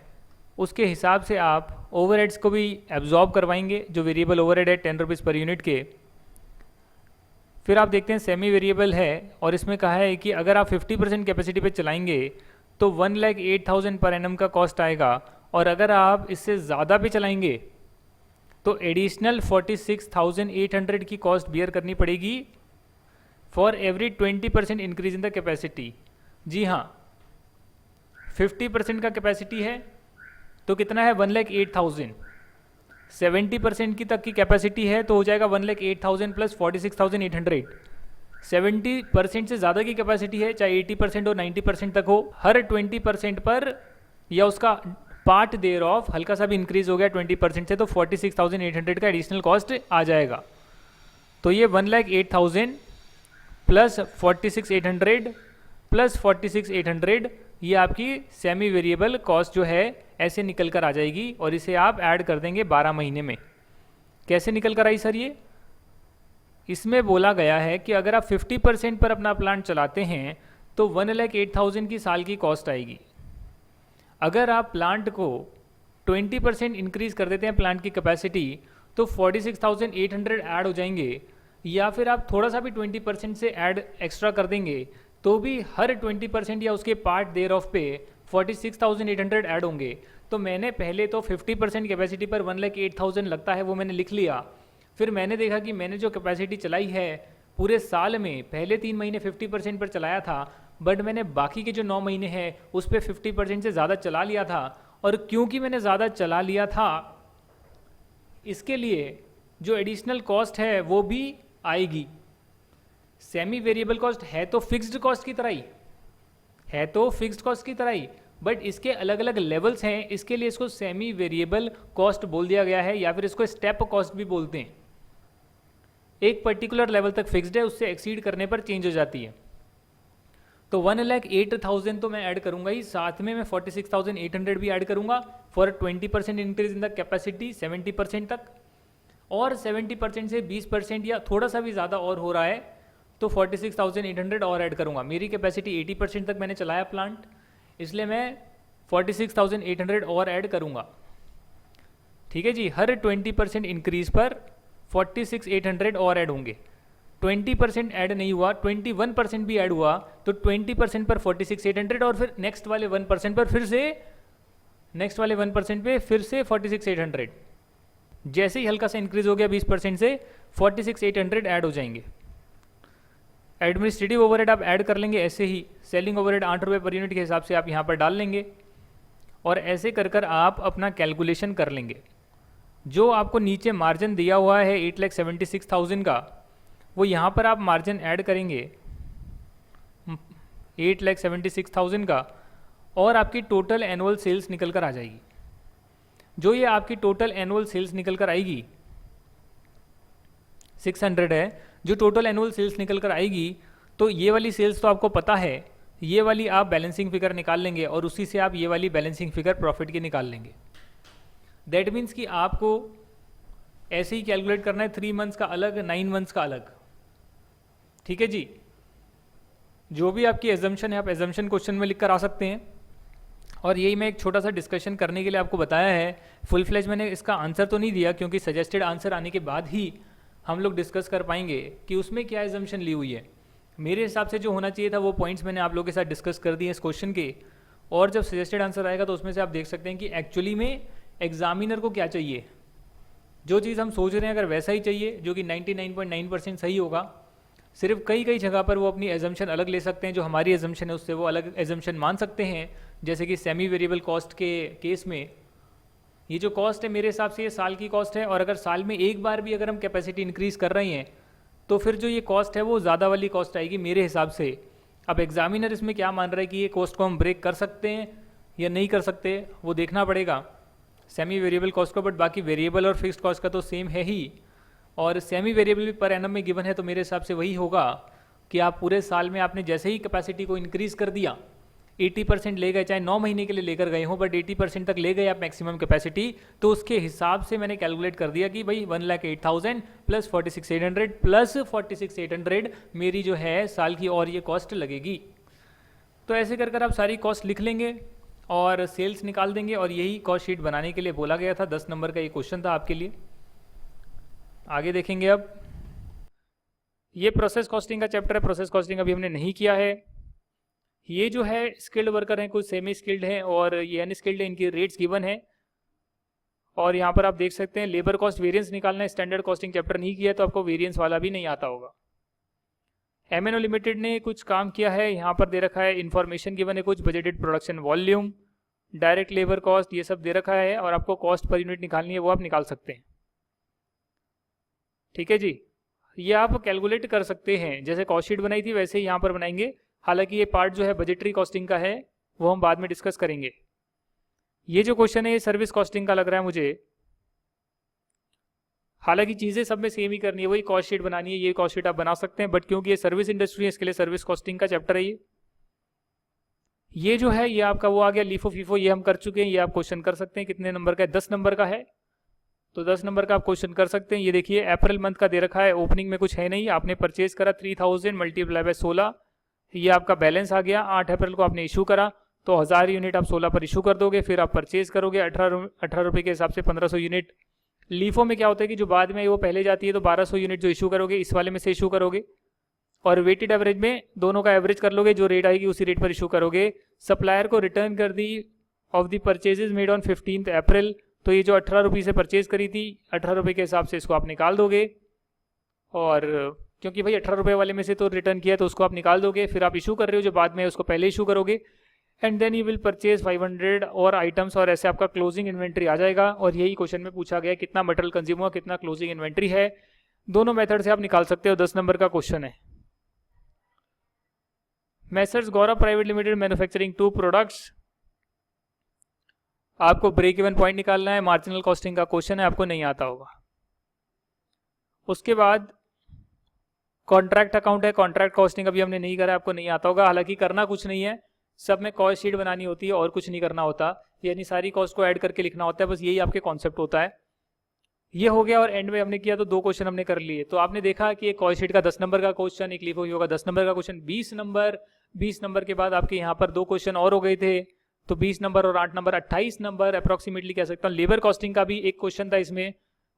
उसके हिसाब से आप ओवरहेड्स को भी एब्जॉर्ब करवाएंगे, जो वेरिएबल ओवरहेड है 10 रुपीज़ पर यूनिट के। फिर आप देखते हैं सेमी वेरिएबल है, और इसमें कहा है कि अगर आप 50% कैपेसिटी पे चलाएंगे तो 1,08,000 पर एनम का कॉस्ट आएगा, और अगर आप इससे ज़्यादा पे चलाएंगे तो एडिशनल 46,800 की कॉस्ट बियर करनी पड़ेगी for every 20% increase in the capacity. जी हाँ, 50% का कैपेसिटी है तो कितना है? 1,08,000। 70% की तक की कैपेसिटी है तो हो जाएगा 1,08,000 प्लस 46,800। 70% से ज़्यादा की कैपेसिटी है, चाहे 80% और 90% तक हो, हर 20% पर या उसका पार्ट देयर ऑफ हल्का सा भी इंक्रीज हो गया 20% से तो 46,800 का एडिशनल कॉस्ट आ जाएगा। तो ये 1,08,000 प्लस 46,800 प्लस 46,800 ये आपकी सेमी वेरिएबल कॉस्ट जो है ऐसे निकल कर आ जाएगी, और इसे आप ऐड कर देंगे 12 महीने में। कैसे निकल कर आई सर? ये इसमें बोला गया है कि अगर आप 50% पर अपना प्लांट चलाते हैं तो 1,08,000 की साल की कॉस्ट आएगी। अगर आप प्लांट को 20% इंक्रीज कर देते हैं प्लांट की कैपेसिटी तो 46,800 ऐड हो जाएंगे, या फिर आप थोड़ा सा भी 20% से ऐड एक्स्ट्रा कर देंगे तो भी हर 20% या उसके पार्ट देयर ऑफ पे 46,800 ऐड होंगे। तो मैंने पहले तो 50% कैपेसिटी पर 1,08,000 लगता है वो मैंने लिख लिया। फिर मैंने देखा कि मैंने जो कैपेसिटी चलाई है पूरे साल में, पहले 3 महीने 50% पर चलाया था, बट मैंने बाकी के जो 9 महीने हैं उस पर 50% से ज़्यादा चला लिया था, और क्योंकि मैंने ज़्यादा चला लिया था इसके लिए जो एडिशनल कॉस्ट है वो भी आएगी। सेमी वेरिएबल कॉस्ट है तो फिक्स्ड कॉस्ट की तरह ही है, तो फिक्स्ड कॉस्ट की तरह ही, बट इसके अलग अलग लेवल्स हैं, इसके लिए इसको सेमी वेरिएबल कॉस्ट बोल दिया गया है, या फिर इसको स्टेप कॉस्ट भी बोलते हैं। एक पर्टिकुलर लेवल तक फिक्स्ड है, उससे एक्सीड करने पर चेंज हो जाती है। तो 1,08,000 तो मैं ऐड करूंगा ही, साथ में मैं 46,800 भी ऐड करूंगा for 20% increase in the capacity 70% तक, और 70% से 20% या थोड़ा सा भी ज़्यादा और हो रहा है तो 46,800 और ऐड करूंगा। मेरी कैपेसिटी 80% तक मैंने चलाया प्लांट, इसलिए मैं 46,800 और ऐड करूंगा। ठीक है जी, हर 20% इंक्रीज पर 46,800 और ऐड होंगे। 20% ऐड नहीं हुआ, 21% भी ऐड हुआ तो 20% पर 46,800, और फिर नेक्स्ट वाले 1% पर फिर से नेक्स्ट वाले 1% पे फिर से 46,800। जैसे ही हल्का सा इंक्रीज हो गया 20% से 46,800 ऐड हो जाएंगे। एडमिनिस्ट्रेटिव ओवरहेड आप ऐड कर लेंगे ऐसे ही, सेलिंग ओवरहेड 8 रुपये पर यूनिट के हिसाब से आप यहाँ पर डाल लेंगे, और ऐसे कर कर आप अपना कैलकुलेशन कर लेंगे। जो आपको नीचे मार्जिन दिया हुआ है 8,76,000 का, वो यहाँ पर आप मार्जिन ऐड करेंगे 8,76,000 का, और आपकी टोटल एनुअल सेल्स निकल कर आ जाएगी। जो ये आपकी टोटल एनुअल सेल्स निकल कर आएगी 600 है, जो टोटल एनुअल सेल्स निकल कर आएगी, तो ये वाली सेल्स तो आपको पता है, ये वाली आप बैलेंसिंग फिगर निकाल लेंगे, और उसी से आप ये वाली बैलेंसिंग फिगर प्रॉफिट की निकाल लेंगे। दैट मीन्स कि आपको ऐसे ही कैलकुलेट करना है, 3 मंथ्स का अलग, 9 मंथ्स का अलग। ठीक है जी, जो भी आपकी एजम्पशन है आप एजम्पशन क्वेश्चन में लिख कर आ सकते हैं, और यही मैं एक छोटा सा डिस्कशन करने के लिए आपको बताया है। फुल फ्लेज मैंने इसका आंसर तो नहीं दिया, क्योंकि सजेस्टेड आंसर आने के बाद ही हम लोग डिस्कस कर पाएंगे कि उसमें क्या एजम्पशन ली हुई है। मेरे हिसाब से जो होना चाहिए था वो पॉइंट्स मैंने आप लोगों के साथ डिस्कस कर दिए इस क्वेश्चन के, और जब सजेस्टेड आंसर आएगा तो उसमें से आप देख सकते हैं कि एक्चुअली में एग्जामिनर को क्या चाहिए। जो चीज़ हम सोच रहे हैं अगर वैसा ही चाहिए, जो कि 99.9% सही होगा, सिर्फ कई कई जगह पर वो अपनी एजम्पशन अलग ले सकते हैं, जो हमारी एजम्पशन है उससे वो अलग एजम्पशन मान सकते हैं। जैसे कि सेमी वेरिएबल कॉस्ट के केस में ये जो कॉस्ट है मेरे हिसाब से ये साल की कॉस्ट है, और अगर साल में एक बार भी अगर हम कैपेसिटी इंक्रीज़ कर रहे हैं तो फिर जो ये कॉस्ट है वो ज़्यादा वाली कॉस्ट आएगी मेरे हिसाब से। अब एग्जामिनर इसमें क्या मान रहा है कि ये कॉस्ट को हम ब्रेक कर सकते हैं या नहीं कर सकते, वो देखना पड़ेगा सेमी वेरिएबल कॉस्ट को। बट बाकी वेरिएबल और फिक्स्ड कॉस्ट का तो सेम है ही, और सेमी वेरिएबल भी पर एनम में गिवन है, तो मेरे हिसाब से वही होगा कि आप पूरे साल में आपने जैसे ही कैपेसिटी को इंक्रीज़ कर दिया 80% ले गए, चाहे 9 महीने के लिए लेकर गए हो बट 80% तक ले गए आप मैक्सिमम कैपेसिटी, तो उसके हिसाब से मैंने कैलकुलेट कर दिया कि भाई 1,08,000 प्लस 46,800 प्लस 46,800 मेरी जो है साल की और ये कॉस्ट लगेगी। तो ऐसे कर कर आप सारी कॉस्ट लिख लेंगे और सेल्स निकाल देंगे, और यही कॉस्ट शीट बनाने के लिए बोला गया था। 10 नंबर का ये क्वेश्चन था आपके लिए। आगे देखेंगे अब, ये प्रोसेस कॉस्टिंग का चैप्टर है। प्रोसेस कॉस्टिंग अभी हमने नहीं किया है। ये जो है स्किल्ड वर्कर हैं, कुछ सेमी स्किल्ड हैं और ये अनस्किल्ड है, इनकी रेट्स गिवन है। और यहाँ पर आप देख सकते हैं लेबर कॉस्ट वेरिएंस निकालना है। स्टैंडर्ड कॉस्टिंग चैप्टर नहीं किया तो आपको वेरिएंस वाला भी नहीं आता होगा। एमएनओ लिमिटेड ने कुछ काम किया है, यहाँ पर दे रखा है इन्फॉर्मेशन गिवन है, कुछ budgeted production volume, direct labour cost, ये सब दे रखा है, और आपको कॉस्ट पर यूनिट निकालनी है वो आप निकाल सकते हैं। ठीक है जी, ये आप कैलकुलेट कर सकते हैं, जैसे कॉस्ट शीट बनाई थी वैसे ही यहाँ पर बनाएंगे। हालांकि ये पार्ट जो है बजटरी कॉस्टिंग का है वो हम बाद में डिस्कस करेंगे। ये जो क्वेश्चन है ये सर्विस कॉस्टिंग का लग रहा है मुझे। हालांकि चीज़ें सब में सेम ही करनी है, वही कॉस्ट शीट बनानी है, ये कॉस्ट शीट आप बना सकते हैं, बट क्योंकि ये सर्विस इंडस्ट्री है इसके लिए सर्विस कॉस्टिंग का चैप्टर है ये जो है ये आपका वो आ गया लीफो फीफो, ये हम कर चुके हैं। ये आप क्वेश्चन कर सकते हैं, कितने नंबर का है, 10 नंबर का है, तो 10 नंबर का आप क्वेश्चन कर सकते हैं। ये देखिए अप्रैल मंथ का दे रखा है, ओपनिंग में कुछ है नहीं, आपने परचेज करा 3000 मल्टीप्लाई बाय 16, ये आपका बैलेंस आ गया। 8 अप्रैल को आपने इशू करा तो 1000 यूनिट आप 16 पर इशू कर दोगे, फिर आप परचेज करोगे 18 रुपये के हिसाब से 1500 यूनिट। लीफो में क्या होता है कि जो बाद में वो पहले जाती है तो 1200 यूनिट जो इशू करोगे इस वाले में से इशू करोगे, और वेटेड एवरेज में दोनों का एवरेज कर लोगे, जो रेट आएगी उसी रेट पर इशू करोगे। सप्लायर को रिटर्न कर दी off the purchases made on 15 April, तो ये जो 18 रुपये से परचेज करी थी 18 रुपये के हिसाब से इसको आप निकाल दोगे, और क्योंकि भाई 18 रुपये वाले में से तो रिटर्न किया तो उसको आप निकाल दोगे, फिर आप इशू कर रहे हो जो बाद में उसको पहले इशू करोगे, and then you will purchase 500 और आइटम्स, और ऐसे आपका क्लोजिंग इन्वेंट्री आ जाएगा। और यही क्वेश्चन में पूछा गया कितना मटेरियल कंज्यूम हुआ, कितना क्लोजिंग इन्वेंट्री है। दोनों मेथड से आप निकाल सकते हो, 10 नंबर का क्वेश्चन है। मैसर्स गौरव प्राइवेट लिमिटेड मैन्युफैक्चरिंग 2 प्रोडक्ट्स, आपको ब्रेक इवन पॉइंट निकालना है, मार्जिनल कॉस्टिंग का क्वेश्चन है, आपको नहीं आता होगा। उसके बाद कॉन्ट्रैक्ट अकाउंट है, कॉन्ट्रैक्ट कॉस्टिंग अभी हमने नहीं करा, आपको नहीं आता होगा। हालांकि करना कुछ नहीं है, सब में कॉस्ट शीट बनानी होती है और कुछ नहीं करना होता, यानी सारी कॉस्ट को ऐड करके लिखना होता है, बस यही आपके कॉन्सेप्ट होता है। ये हो गया, और एंड में हमने किया तो 2 क्वेश्चन हमने कर लिए। तो आपने देखा कि एक कॉस्ट शीट का 10 नंबर का क्वेश्चन, एक लीफो होगा 10 नंबर का क्वेश्चन, 20 नंबर के बाद आपके यहाँ पर 2 क्वेश्चन और हो गए थे, तो 20 नंबर और 8 नंबर 28 नंबर अप्रॉक्सीमेटली कह सकता हूँ। लेबर कॉस्टिंग का भी एक क्वेश्चन था इसमें,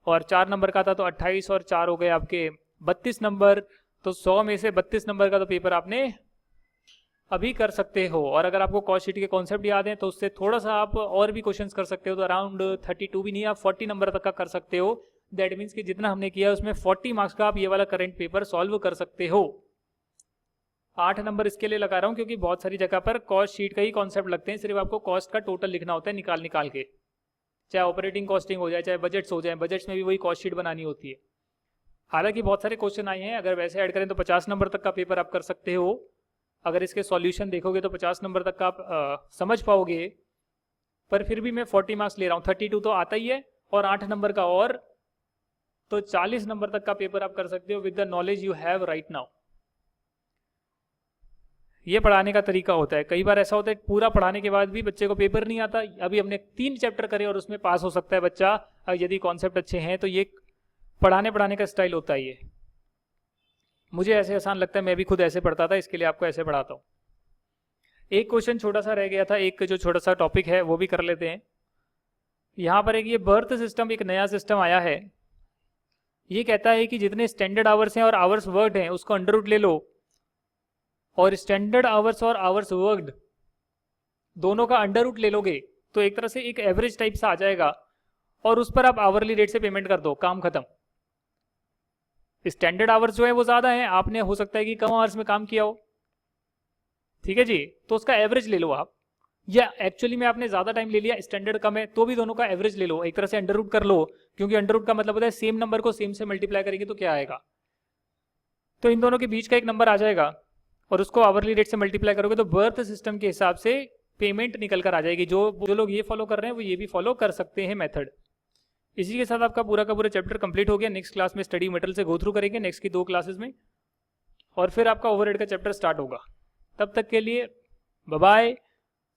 और 4 नंबर का था, तो 28 और 4 हो गए आपके 32 नंबर। तो 100 में से 32 नंबर का तो पेपर आपने अभी कर सकते हो। और अगर आपको कॉस्ट शीट के कॉन्सेप्ट याद हैं तो उससे थोड़ा सा आप और भी क्वेश्चंस कर सकते हो, तो अराउंड 32 भी नहीं, आप 40 नंबर तक का कर सकते हो। दैट मीन्स कि जितना हमने किया उसमें 40 मार्क्स का आप ये वाला करंट पेपर सॉल्व कर सकते हो। 8 नंबर इसके लिए लगा रहा हूँ क्योंकि बहुत सारी जगह पर कॉस्ट शीट का ही कॉन्सेप्ट लगते हैं, सिर्फ आपको कॉस्ट का टोटल लिखना होता है निकाल निकाल के, चाहे ऑपरेटिंग कॉस्टिंग हो जाए, चाहे बजट्स हो जाए, बजट्स में भी वही कॉस्ट शीट बनानी होती है। हालांकि बहुत सारे क्वेश्चन आए हैं, अगर वैसे ऐड करें तो 50 नंबर तक का पेपर आप कर सकते हो। अगर इसके सॉल्यूशन देखोगे तो 50 नंबर तक का आप समझ पाओगे, पर फिर भी मैं 40 मार्क्स ले रहा हूँ, 32 तो आता ही है और 8 नंबर का और, तो 40 नंबर तक का पेपर आप कर सकते हो with the knowledge you have right now. ये पढ़ाने का तरीका होता है। कई बार ऐसा होता है पूरा पढ़ाने के बाद भी बच्चे को पेपर नहीं आता। अभी हमने 3 चैप्टर करे और उसमें पास हो सकता है बच्चा, यदि कॉन्सेप्ट अच्छे हैं तो। ये पढ़ाने का स्टाइल होता है। ये मुझे ऐसे आसान लगता है, मैं भी खुद ऐसे पढ़ता था, इसके लिए आपको ऐसे पढ़ाता हूँ। एक क्वेश्चन छोटा सा रह गया था, एक जो छोटा सा टॉपिक है वो भी कर लेते हैं। यहाँ पर एक ये बर्थ सिस्टम, एक नया सिस्टम आया है। ये कहता है कि जितने स्टैंडर्ड आवर्स हैं और आवर्स वर्कड हैं उसको अंडर रूट ले लो, और स्टैंडर्ड आवर्स और आवर्स वर्कड दोनों का अंडर रूट ले लोगे तो एक तरह से एक एवरेज टाइप सा आ जाएगा, और उस पर आप आवरली रेट से पेमेंट कर दो, काम खत्म। स्टैंडर्ड आवर्स जो है वो ज़्यादा है, आपने हो सकता है कि कम आवर्स में काम किया हो, ठीक है जी, तो उसका एवरेज ले लो आप, या एक्चुअली में आपने ज़्यादा टाइम ले लिया, स्टैंडर्ड कम है, तो भी दोनों का एवरेज ले लो, एक तरह से अंडर रूट कर लो, क्योंकि अंडर रूट का मतलब होता है सेम नंबर को सेम से मल्टीप्लाई करेंगे तो क्या आएगा, तो इन दोनों के बीच का एक नंबर आ जाएगा और उसको आवरली रेट से मल्टीप्लाई करोगे तो बर्थ सिस्टम के हिसाब से पेमेंट निकल कर आ जाएगी। जो लोग ये फॉलो कर रहे हैं वो ये भी फॉलो कर सकते हैं मेथड। इसी के साथ आपका पूरा का पूरा चैप्टर कंप्लीट हो गया। नेक्स्ट क्लास में स्टडी मटेरियल से गो थ्रू करेंगे नेक्स्ट की 2 क्लासेस में, और फिर आपका ओवरहेड का चैप्टर स्टार्ट होगा। तब तक के लिए bye bye,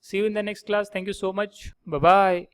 see you in the next class, thank you so much, bye bye.